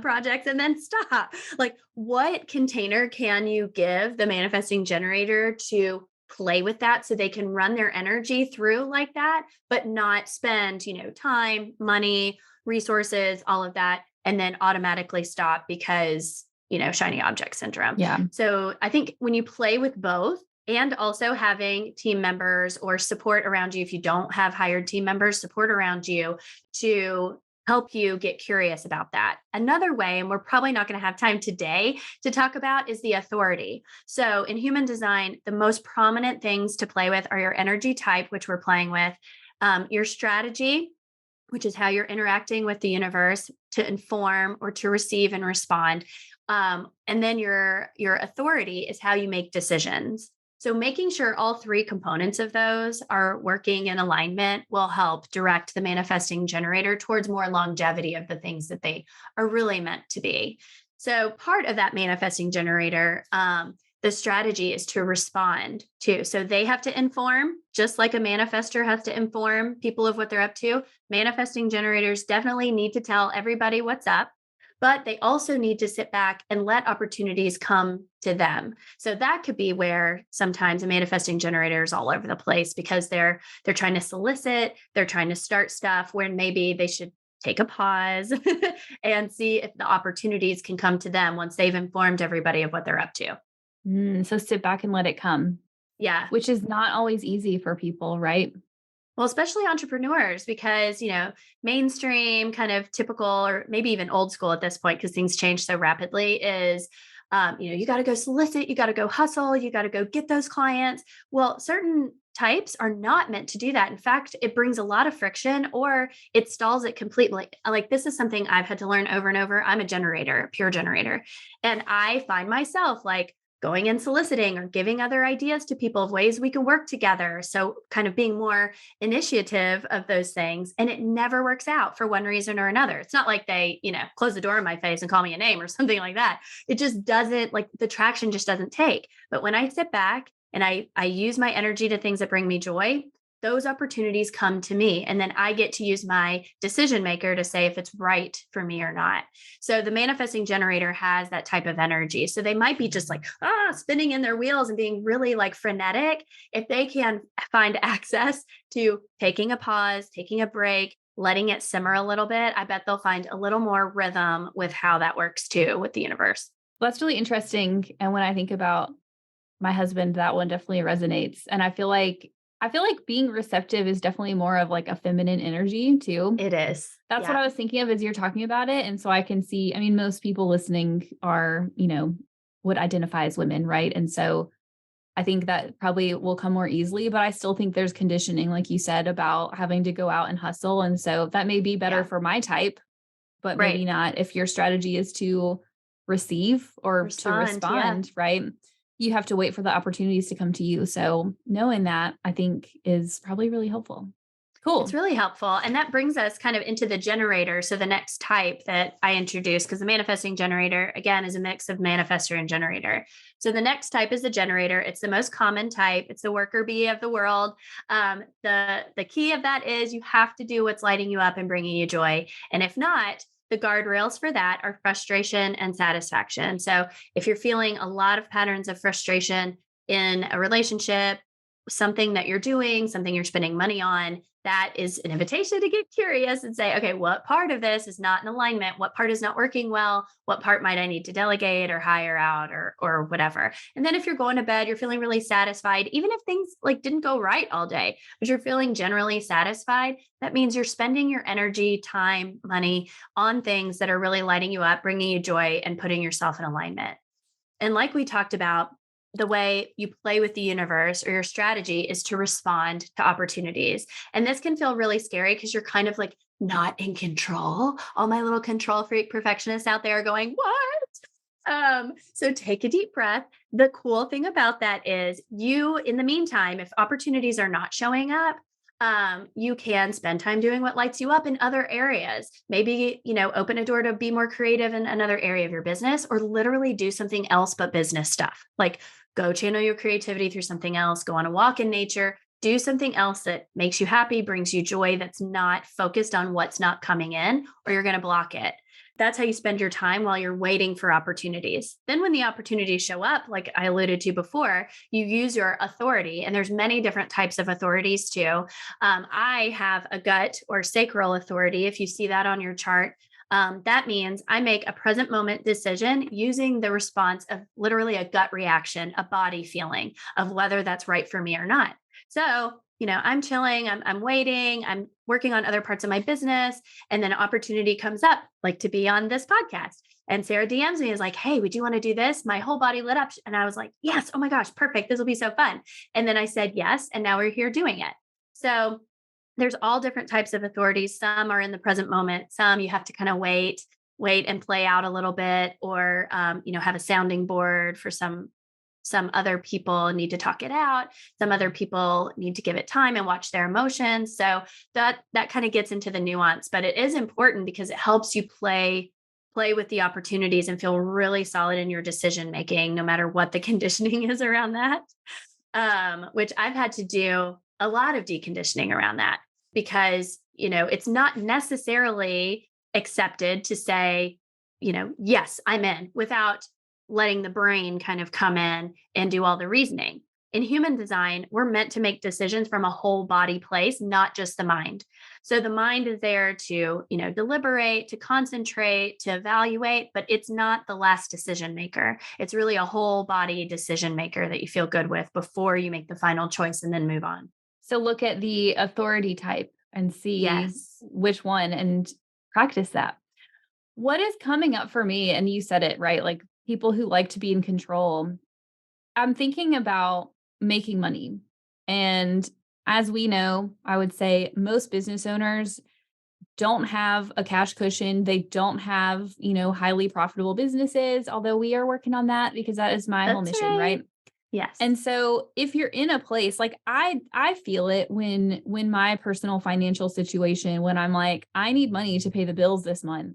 projects and then stop? Like, what container can you give the manifesting generator to play with that so they can run their energy through like that, but not spend, time, money, resources, all of that, and then automatically stop because, shiny object syndrome. Yeah. So I think when you play with both, and also having team members or support around you, if you don't have hired team members, support around you to help you get curious about that. Another way, and we're probably not going to have time today to talk about, is the authority. So in human design, the most prominent things to play with are your energy type, which we're playing with, your strategy, which is how you're interacting with the universe to inform or to receive and respond. And then your authority is how you make decisions. So making sure all three components of those are working in alignment will help direct the manifesting generator towards more longevity of the things that they are really meant to be. So part of that manifesting generator, the strategy is to respond to. So they have to inform, just like a manifestor has to inform people of what they're up to. Manifesting generators definitely need to tell everybody what's up, but they also need to sit back and let opportunities come to them. So that could be where sometimes a manifesting generator is all over the place because they're trying to solicit, they're trying to start stuff where maybe they should take a pause and see if the opportunities can come to them once they've informed everybody of what they're up to. So sit back and let it come. Yeah. Which is not always easy for people, right? Well, especially entrepreneurs, because, mainstream kind of typical, or maybe even old school at this point, because things change so rapidly, is, you got to go solicit, you got to go hustle, you got to go get those clients. Well, certain types are not meant to do that. In fact, it brings a lot of friction or it stalls it completely. Like, this is something I've had to learn over and over. I'm a generator, a pure generator. And I find myself like, going and soliciting or giving other ideas to people of ways we can work together. So kind of being more initiative of those things. And it never works out for one reason or another. It's not like they, close the door in my face and call me a name or something like that. It just doesn't, like, the traction just doesn't take. But when I sit back and I use my energy to things that bring me joy, those opportunities come to me. And then I get to use my decision maker to say if it's right for me or not. So the manifesting generator has that type of energy. So they might be just like, spinning in their wheels and being really like frenetic. If they can find access to taking a pause, taking a break, letting it simmer a little bit, I bet they'll find a little more rhythm with how that works too with the universe. That's really interesting. And when I think about my husband, that one definitely resonates. And I feel like being receptive is definitely more of like a feminine energy too. It is. That's what Yeah. I was thinking of as you're talking about it. And so I can see, I mean, most people listening are, would identify as women, right? And so I think that probably will come more easily, but I still think there's conditioning, like you said, about having to go out and hustle. And so that may be better Yeah. for my type, but maybe Right. not if your strategy is to receive or to Respond. Yeah. respond, right? You have to wait for the opportunities to come to you. So knowing that, I think, is probably really helpful. It's Cool. really helpful. And that brings us kind of into the generator. So the next type that I introduced, because the manifesting generator, again, is a mix of manifestor and generator. So the next type is the generator. It's the most common type. It's the worker bee of the world. The key of that is you have to do what's lighting you up and bringing you joy. And if not, the guardrails for that are frustration and satisfaction. So if you're feeling a lot of patterns of frustration in a relationship, something that you're doing, something you're spending money on, that is an invitation to get curious and say, okay, what part of this is not in alignment? What part is not working well? What part might I need to delegate or hire out or whatever? And then if you're going to bed, you're feeling really satisfied, even if things like didn't go right all day, but you're feeling generally satisfied, that means you're spending your energy, time, money on things that are really lighting you up, bringing you joy, and putting yourself in alignment. And like we talked about, the way you play with the universe or your strategy is to respond to opportunities. And this can feel really scary because you're kind of like not in control. All my little control freak perfectionists out there are going, what? So take a deep breath. The cool thing about that is you, in the meantime, if opportunities are not showing up, you can spend time doing what lights you up in other areas. Maybe, open a door to be more creative in another area of your business, or literally do something else but business stuff. Like go channel your creativity through something else, go on a walk in nature, do something else that makes you happy, brings you joy, that's not focused on what's not coming in, or you're going to block it. That's how you spend your time while you're waiting for opportunities. Then when the opportunities show up, like I alluded to before, you use your authority. And there's many different types of authorities too. I have a gut or sacral authority. If you see that on your chart, that means I make a present moment decision using the response of literally a gut reaction, a body feeling of whether that's right for me or not. So, I'm chilling, I'm waiting, I'm working on other parts of my business. And then an opportunity comes up, like to be on this podcast. And Sarah DMs me is like, hey, would you want to do this? My whole body lit up. And I was like, yes, oh my gosh, perfect. This will be so fun. And then I said yes. And now we're here doing it. So there's all different types of authorities. Some are in the present moment. Some you have to kind of wait and play out a little bit, or have a sounding board for some other people need to talk it out. Some other people need to give it time and watch their emotions. So that kind of gets into the nuance, but it is important because it helps you play with the opportunities and feel really solid in your decision making, no matter what the conditioning is around that. Which I've had to do a lot of deconditioning around that because, it's not necessarily accepted to say, yes, I'm in, without letting the brain kind of come in and do all the reasoning. In human design, we're meant to make decisions from a whole body place, not just the mind. So the mind is there to, deliberate, to concentrate, to evaluate, but it's not the last decision maker. It's really a whole body decision maker that you feel good with before you make the final choice and then move on. So look at the authority type and see Yes. which one and practice that. What is coming up for me, and you said it, right? Like people who like to be in control. I'm thinking about making money. And as we know, I would say most business owners don't have a cash cushion. They don't have, highly profitable businesses, although we are working on that because that is my whole That's mission, right. right? Yes. And so if you're in a place like I feel it when my personal financial situation, when I'm like, I need money to pay the bills this month,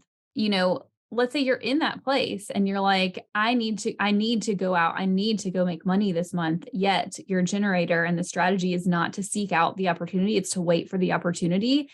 let's say you're in that place and you're like, I need to go out. I need to go make money this month. Yet your generator and the strategy is not to seek out the opportunity. It's to wait for the opportunity.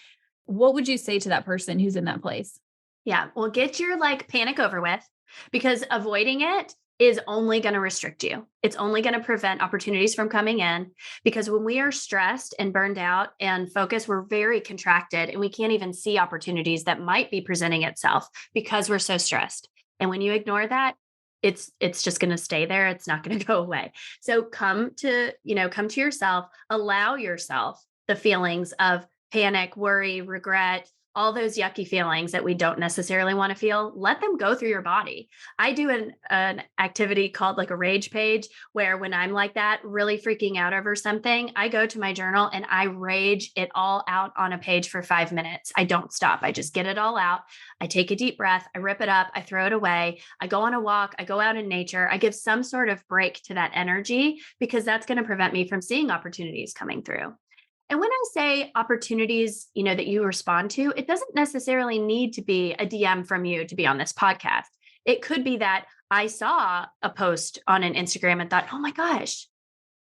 What would you say to that person who's in that place? Yeah. Well, get your like panic over with, because avoiding it is only going to restrict you. It's only going to prevent opportunities from coming in, because when we are stressed and burned out and focused, we're very contracted and we can't even see opportunities that might be presenting itself because we're so stressed. And when you ignore that, it's just going to stay there. It's not going to go away. So come to yourself, allow yourself the feelings of panic, worry, regret, all those yucky feelings that we don't necessarily want to feel. Let them go through your body. I do an activity called like a rage page, where when I'm like that, really freaking out over something, I go to my journal and I rage it all out on a page for 5 minutes. I don't stop. I just get it all out. I take a deep breath. I rip it up. I throw it away. I go on a walk. I go out in nature. I give some sort of break to that energy, because that's going to prevent me from seeing opportunities coming through. And when I say opportunities, that you respond to, it doesn't necessarily need to be a DM from you to be on this podcast. It could be that I saw a post on an Instagram and thought, oh my gosh,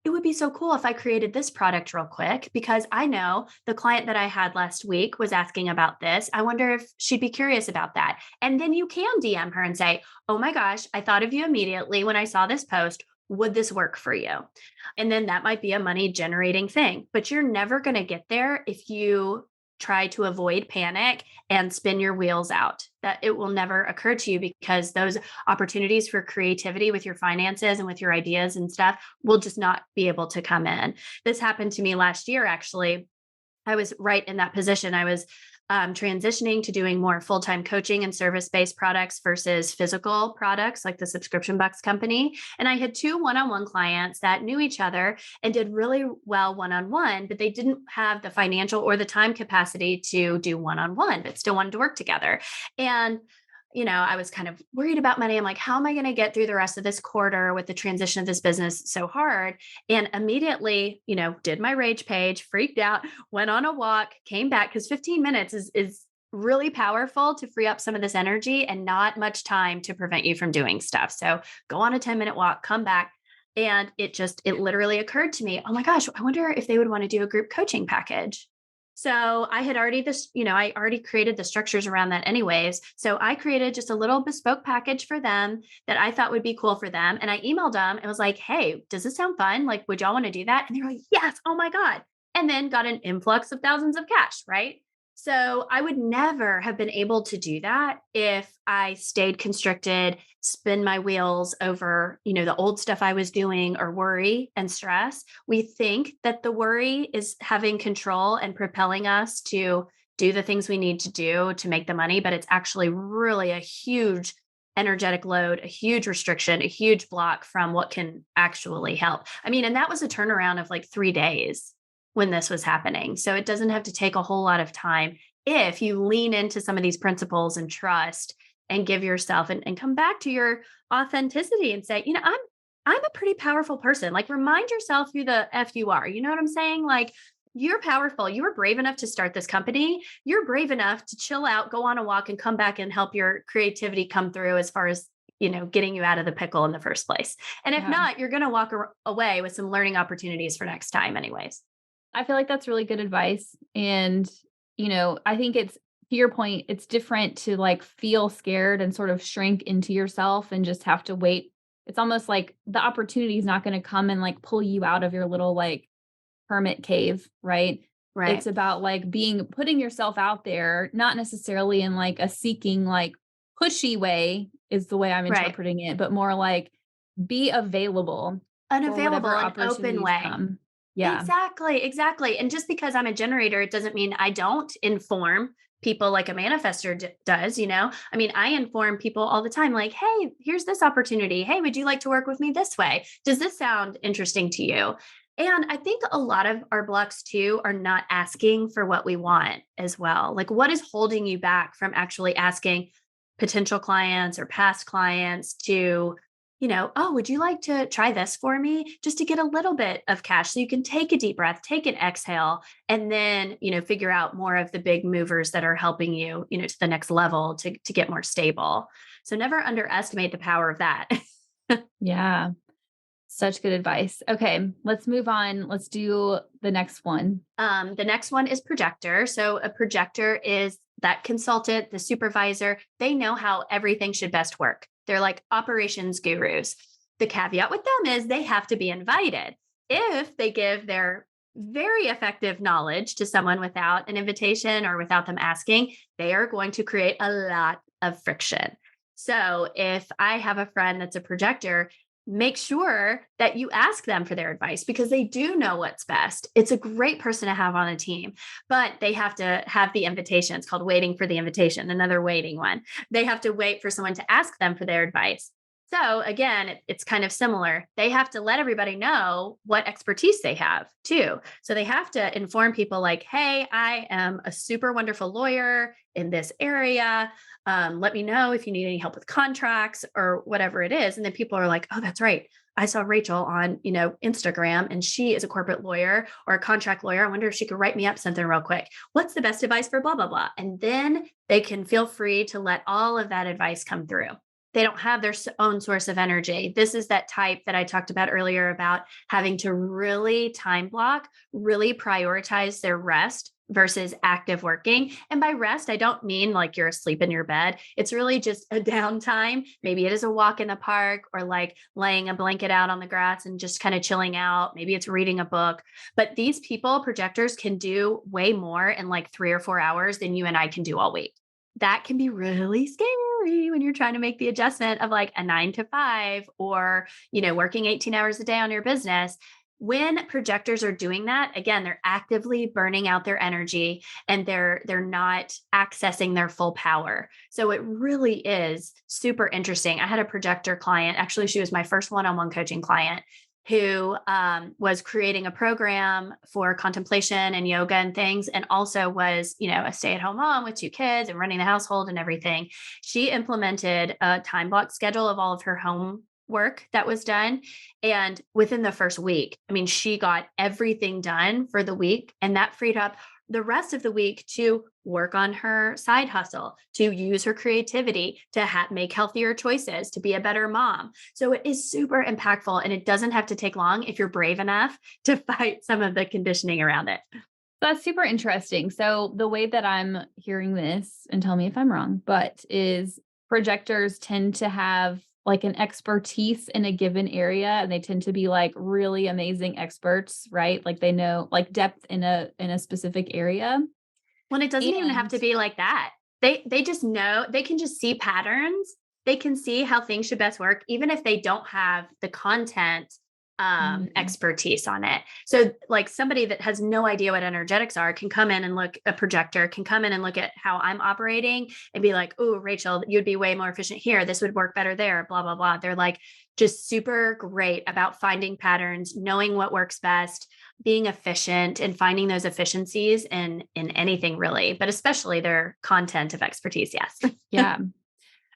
it would be so cool if I created this product real quick, because I know the client that I had last week was asking about this. I wonder if she'd be curious about that. And then you can DM her and say, oh my gosh, I thought of you immediately when I saw this post. Would this work for you? And then that might be a money generating thing, but you're never going to get there if you try to avoid panic and spin your wheels out. That it will never occur to you, because those opportunities for creativity with your finances and with your ideas and stuff will just not be able to come in. This happened to me last year, actually. I was right in that position. I was transitioning to doing more full-time coaching and service-based products versus physical products like the subscription box company. And I had two one-on-one clients that knew each other and did really well one-on-one, but they didn't have the financial or the time capacity to do one-on-one, but still wanted to work together. And I was kind of worried about money. I'm like, how am I going to get through the rest of this quarter with the transition of this business so hard? And immediately, did my rage page, freaked out, went on a walk, came back, because 15 minutes is really powerful to free up some of this energy and not much time to prevent you from doing stuff. So go on a 10-minute walk, come back. And it literally occurred to me, oh my gosh, I wonder if they would want to do a group coaching package. So I had already I already created the structures around that anyways. So I created just a little bespoke package for them that I thought would be cool for them. And I emailed them and was like, hey, does this sound fun? Like, would y'all want to do that? And they were like, yes. Oh my God. And then got an influx of thousands of cash, right? So I would never have been able to do that if I stayed constricted, spin my wheels over, the old stuff I was doing, or worry and stress. We think that the worry is having control and propelling us to do the things we need to do to make the money, but it's actually really a huge energetic load, a huge restriction, a huge block from what can actually help. I mean, and that was a turnaround of like 3 days when this was happening. So it doesn't have to take a whole lot of time if you lean into some of these principles and trust and give yourself and come back to your authenticity and say, I'm a pretty powerful person. Like, remind yourself who the F you are. You know what I'm saying? Like, you're powerful. You were brave enough to start this company. You're brave enough to chill out, go on a walk, and come back and help your creativity come through as far as, getting you out of the pickle in the first place. And if not, you're going to walk away with some learning opportunities for next time anyways. I feel like that's really good advice. And, I think it's, to your point, it's different to like feel scared and sort of shrink into yourself and just have to wait. It's almost like the opportunity is not going to come and like pull you out of your little like hermit cave, right? Right. It's about like putting yourself out there, not necessarily in like a seeking, like pushy way is the way I'm interpreting it, but more like be available for Unavailable, whatever an open opportunities way. come. Yeah. Exactly. And just because I'm a generator, it doesn't mean I don't inform people like a manifestor does, I mean, I inform people all the time, like, hey, here's this opportunity. Hey, would you like to work with me this way? Does this sound interesting to you? And I think a lot of our blocks too are not asking for what we want as well. Like, what is holding you back from actually asking potential clients or past clients to oh, would you like to try this for me? Just to get a little bit of cash so you can take a deep breath, take an exhale, and then, figure out more of the big movers that are helping you, to the next level to get more stable. So never underestimate the power of that. Yeah. Such good advice. Okay, let's move on. Let's do the next one. The next one is projector. So a projector is that consultant, the supervisor. They know how everything should best work. They're like operations gurus. The caveat with them is they have to be invited. If they give their very effective knowledge to someone without an invitation or without them asking, they are going to create a lot of friction. So if I have a friend that's a projector, make sure that you ask them for their advice because they do know what's best. It's a great person to have on a team, but they have to have the invitation. It's called waiting for the invitation, another waiting one. They have to wait for someone to ask them for their advice. So again, it's kind of similar. They have to let everybody know what expertise they have too. So they have to inform people like, hey, I am a super wonderful lawyer in this area. Let me know if you need any help with contracts or whatever it is. And then people are like, oh, that's right. I saw Rachel on, Instagram and she is a corporate lawyer or a contract lawyer. I wonder if she could write me up something real quick. What's the best advice for blah, blah, blah. And then they can feel free to let all of that advice come through. They don't have their own source of energy. This is that type that I talked about earlier about having to really time block, really prioritize their rest versus active working. And by rest, I don't mean like you're asleep in your bed. It's really just a downtime. Maybe it is a walk in the park or like laying a blanket out on the grass and just kind of chilling out. Maybe it's reading a book. But these people, projectors, can do way more in like 3 or 4 hours than you and I can do all week. That can be really scary when you're trying to make the adjustment of like a 9 to 5 or, working 18 hours a day on your business. When projectors are doing that, again, they're actively burning out their energy and they're not accessing their full power. So it really is super interesting. I had a projector client. Actually, she was my first one-on-one coaching client who was creating a program for contemplation and yoga and things, and also was, a stay-at-home mom with 2 kids and running the household and everything. She implemented a time block schedule of all of her home work that was done. And within the first week, she got everything done for the week, and that freed up the rest of the week to work on her side hustle, to use her creativity, to make healthier choices, to be a better mom. So it is super impactful, and it doesn't have to take long if you're brave enough to fight some of the conditioning around it. That's super interesting. So the way that I'm hearing this, and tell me if I'm wrong, but is projectors tend to have like an expertise in a given area, and they tend to be like really amazing experts, right? Like they know like depth in a specific area. When it doesn't even have to be like that. They just know, they can just see patterns. They can see how things should best work, even if they don't have the content expertise on it. So like somebody that has no idea what energetics are can come in and look, a projector can come in and look at how I'm operating and be like, oh, Rachel, you'd be way more efficient here. This would work better there, blah, blah, blah. They're like just super great about finding patterns, knowing what works best, being efficient and finding those efficiencies in anything really, but especially their content of expertise. Yes. Yeah.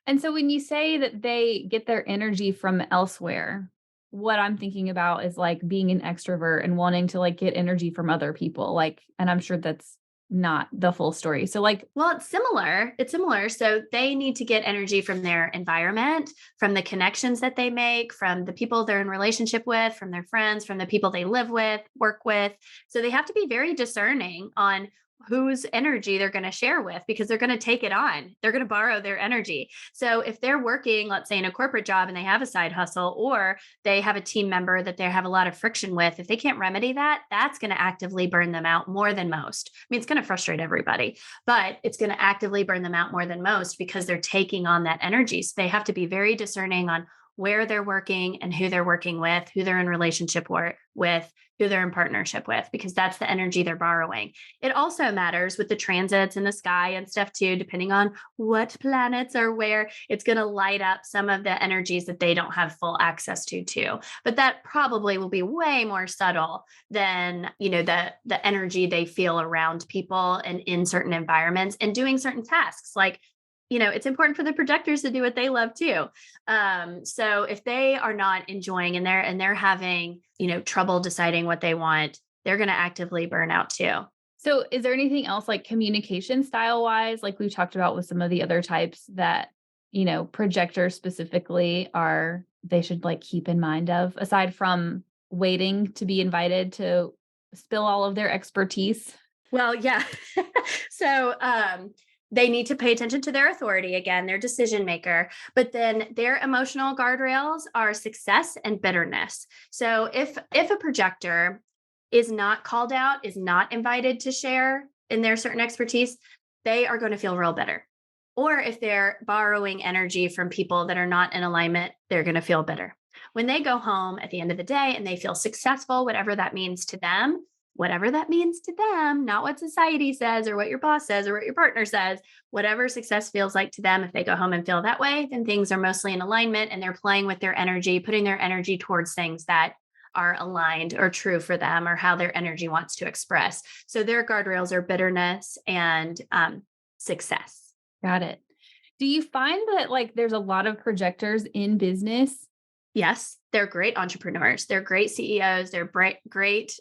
And so when you say that they get their energy from elsewhere, what I'm thinking about is like being an extrovert and wanting to like get energy from other people. Like, and I'm sure that's not the full story. So like, well, it's similar. It's similar. So they need to get energy from their environment, from the connections that they make, from the people they're in relationship with, from their friends, from the people they live with, work with. So they have to be very discerning on whose energy they're going to share with because they're going to take it on. They're going to borrow their energy. So if they're working, let's say in a corporate job and they have a side hustle or they have a team member that they have a lot of friction with, if they can't remedy that, that's going to actively burn them out more than most. It's going to frustrate everybody, but it's going to actively burn them out more than most because they're taking on that energy. So they have to be very discerning on where they're working and who they're working with, who they're in relationship with, who they're in partnership with, because that's the energy they're borrowing. It also matters with the transits in the sky and stuff too, depending on what planets are where, it's going to light up some of the energies that they don't have full access to too. But that probably will be way more subtle than, the energy they feel around people and in certain environments and doing certain tasks like it's important for the projectors to do what they love too. So if they are not enjoying and they're having, trouble deciding what they want, they're going to actively burn out too. So is there anything else like communication style wise, like we've talked about with some of the other types that, projectors specifically they should like keep in mind of aside from waiting to be invited to spill all of their expertise? Well, yeah. So they need to pay attention to their authority again, their decision maker, but then their emotional guardrails are success and bitterness. So if a projector is not called out, is not invited to share in their certain expertise, they are going to feel real bitter. Or if they're borrowing energy from people that are not in alignment, they're going to feel bitter. When they go home at the end of the day and they feel successful, whatever that means to them, not what society says or what your boss says or what your partner says, whatever success feels like to them, if they go home and feel that way, then things are mostly in alignment and they're playing with their energy, putting their energy towards things that are aligned or true for them or how their energy wants to express. So their guardrails are bitterness and success. Got it. Do you find that like there's a lot of projectors in business? Yes, they're great entrepreneurs. They're great CEOs. They're great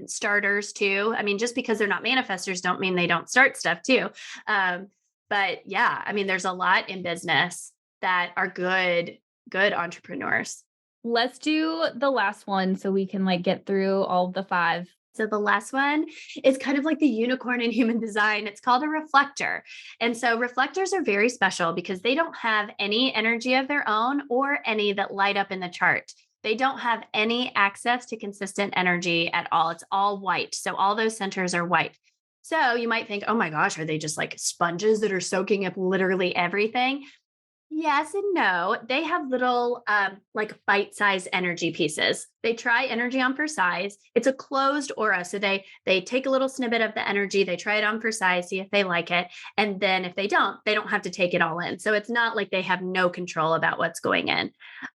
starters too. I mean, just because they're not manifestors don't mean they don't start stuff too. But yeah, I mean, there's a lot in business that are good entrepreneurs. Let's do the last one so we can like get through all of the five. So the last one is kind of like the unicorn in human design. It's called a reflector. And so reflectors are very special because they don't have any energy of their own or any that light up in the chart. They don't have any access to consistent energy at all. It's all white. So all those centers are white. So you might think, oh my gosh, are they just like sponges that are soaking up literally everything? Yes and no. They have little like bite-sized energy pieces. They try energy on for size. It's a closed aura. So they take a little snippet of the energy, they try it on for size, see if they like it. And then if they don't have to take it all in. So it's not like they have no control about what's going in.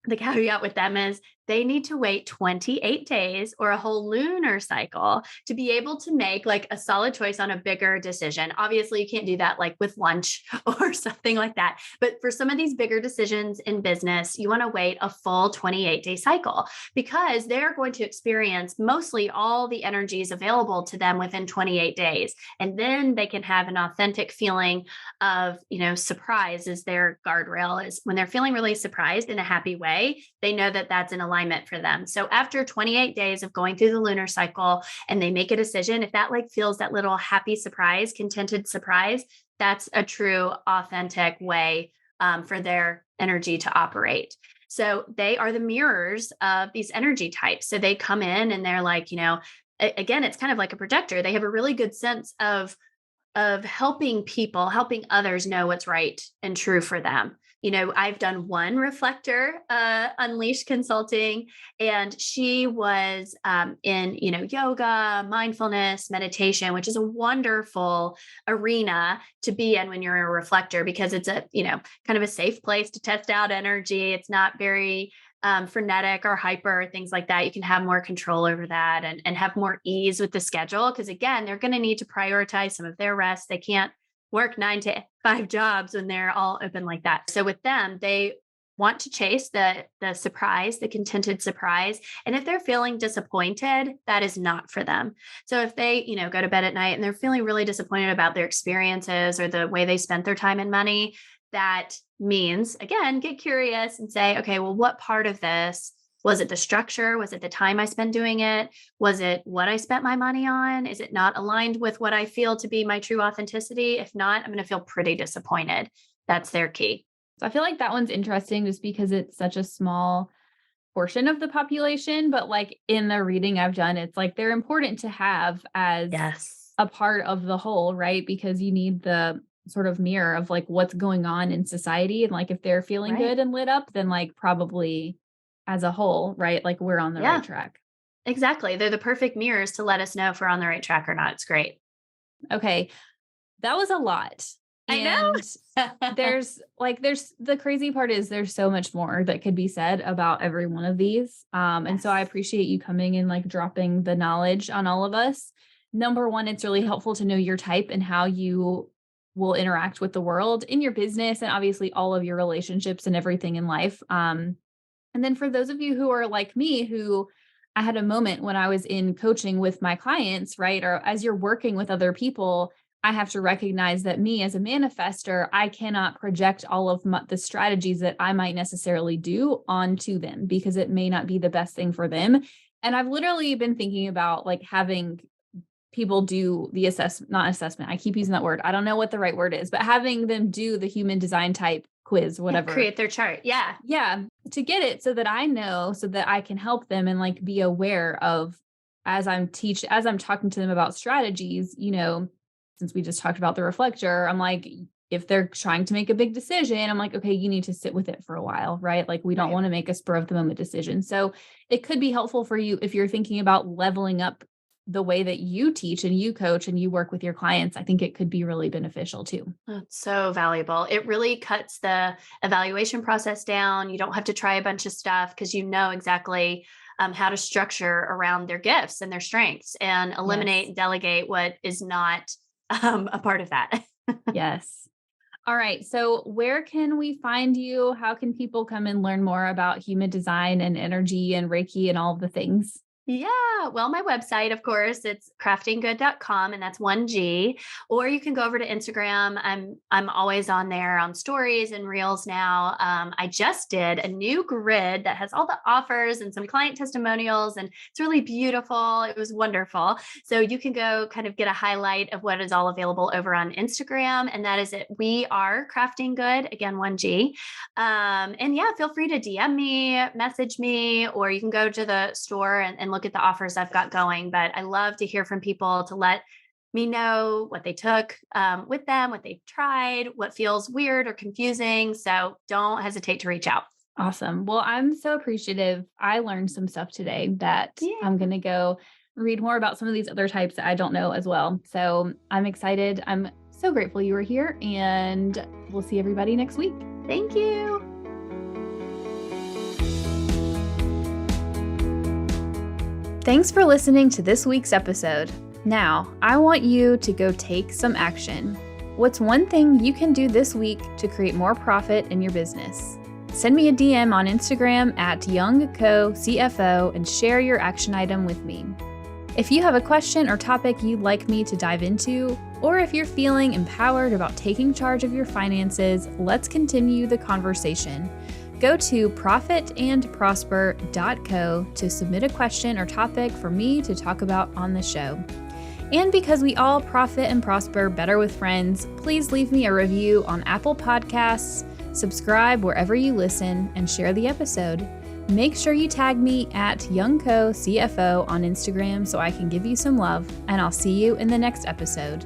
The caveat with them is they need to wait 28 days or a whole lunar cycle to be able to make like a solid choice on a bigger decision. Obviously, you can't do that like with lunch or something like that. But for some of these bigger decisions in business, you want to wait a full 28-day cycle because they're going to experience mostly all the energies available to them within 28 days. And then they can have an authentic feeling of, surprise is their guardrail. Is when they're feeling really surprised in a happy way, they know that that's an alignment for them. So after 28 days of going through the lunar cycle and they make a decision, if that like feels that little happy surprise, contented surprise, that's a true authentic way for their energy to operate. So they are the mirrors of these energy types. So they come in and they're like, again, it's kind of like a projector. They have a really good sense of helping people, helping others know what's right and true for them. I've done one reflector Unleashed consulting, and she was in, yoga, mindfulness, meditation, which is a wonderful arena to be in when you're a reflector because it's a, kind of a safe place to test out energy. It's not very frenetic or hyper, things like that. You can have more control over that and have more ease with the schedule. Because again, they're going to need to prioritize some of their rest. They can't work 9 to 5 jobs when they're all open like that. So with them, they want to chase the surprise, the contented surprise. And if they're feeling disappointed, that is not for them. So if they, go to bed at night and they're feeling really disappointed about their experiences or the way they spent their time and money, that means, again, get curious and say, okay, well, what part of this, was it the structure? Was it the time I spent doing it? Was it what I spent my money on? Is it not aligned with what I feel to be my true authenticity? If not, I'm going to feel pretty disappointed. That's their key. So I feel like that one's interesting just because it's such a small portion of the population, but like in the reading I've done, it's like they're important to have as a part of the whole, right? Because you need the sort of mirror of like what's going on in society. And like if they're feeling good and lit up, then like probably as a whole, right? Like we're on the right track. Exactly. They're the perfect mirrors to let us know if we're on the right track or not. It's great. Okay. That was a lot. I know. there's the crazy part is there's so much more that could be said about every one of these. And so I appreciate you coming and like dropping the knowledge on all of us. Number one, it's really helpful to know your type and how you will interact with the world in your business and obviously all of your relationships and everything in life. And then for those of you who are like me, who I had a moment when I was in coaching with my clients, right? Or as you're working with other people, I have to recognize that me as a manifestor, I cannot project all of the strategies that I might necessarily do onto them because it may not be the best thing for them. And I've literally been thinking about like having people do the not assessment. I keep using that word. I don't know what the right word is, but having them do the human design type quiz, whatever. Create their chart. Yeah. Yeah. To get it so that I know, so that I can help them and like be aware of as I'm talking to them about strategies, since we just talked about the reflector, I'm like, if they're trying to make a big decision, I'm like, okay, you need to sit with it for a while, right? Like we don't want to make a spur of the moment decision. So it could be helpful for you if you're thinking about leveling up the way that you teach and you coach and you work with your clients. I think it could be really beneficial too. That's so valuable. It really cuts the evaluation process down. You don't have to try a bunch of stuff because you know exactly how to structure around their gifts and their strengths and eliminate and delegate what is not a part of that. Yes. All right. So where can we find you? How can people come and learn more about human design and energy and Reiki and all of the things? Yeah. Well, my website, of course, it's craftingood.com and that's 1G. Or you can go over to Instagram. I'm always on there on stories and reels now. I just did a new grid that has all the offers and some client testimonials, and it's really beautiful. It was wonderful. So you can go kind of get a highlight of what is all available over on Instagram. And that is it. We are Crafting Good, again, 1G. And yeah, feel free to DM me, message me, or you can go to the store and look at the offers I've got going. But I love to hear from people to let me know what they took with them, what they've tried, what feels weird or confusing. So don't hesitate to reach out. Awesome. Well, I'm so appreciative. I learned some stuff today that I'm going to go read more about some of these other types that I don't know as well. So I'm excited. I'm so grateful you were here, and we'll see everybody next week. Thank you. Thanks for listening to this week's episode. Now, I want you to go take some action. What's one thing you can do this week to create more profit in your business? Send me a DM on Instagram at YoungCoCFO and share your action item with me. If you have a question or topic you'd like me to dive into, or if you're feeling empowered about taking charge of your finances, let's continue the conversation. Go to profitandprosper.co to submit a question or topic for me to talk about on the show. And because we all profit and prosper better with friends, please leave me a review on Apple Podcasts, subscribe wherever you listen, and share the episode. Make sure you tag me at YoungCoCFO on Instagram so I can give you some love, and I'll see you in the next episode.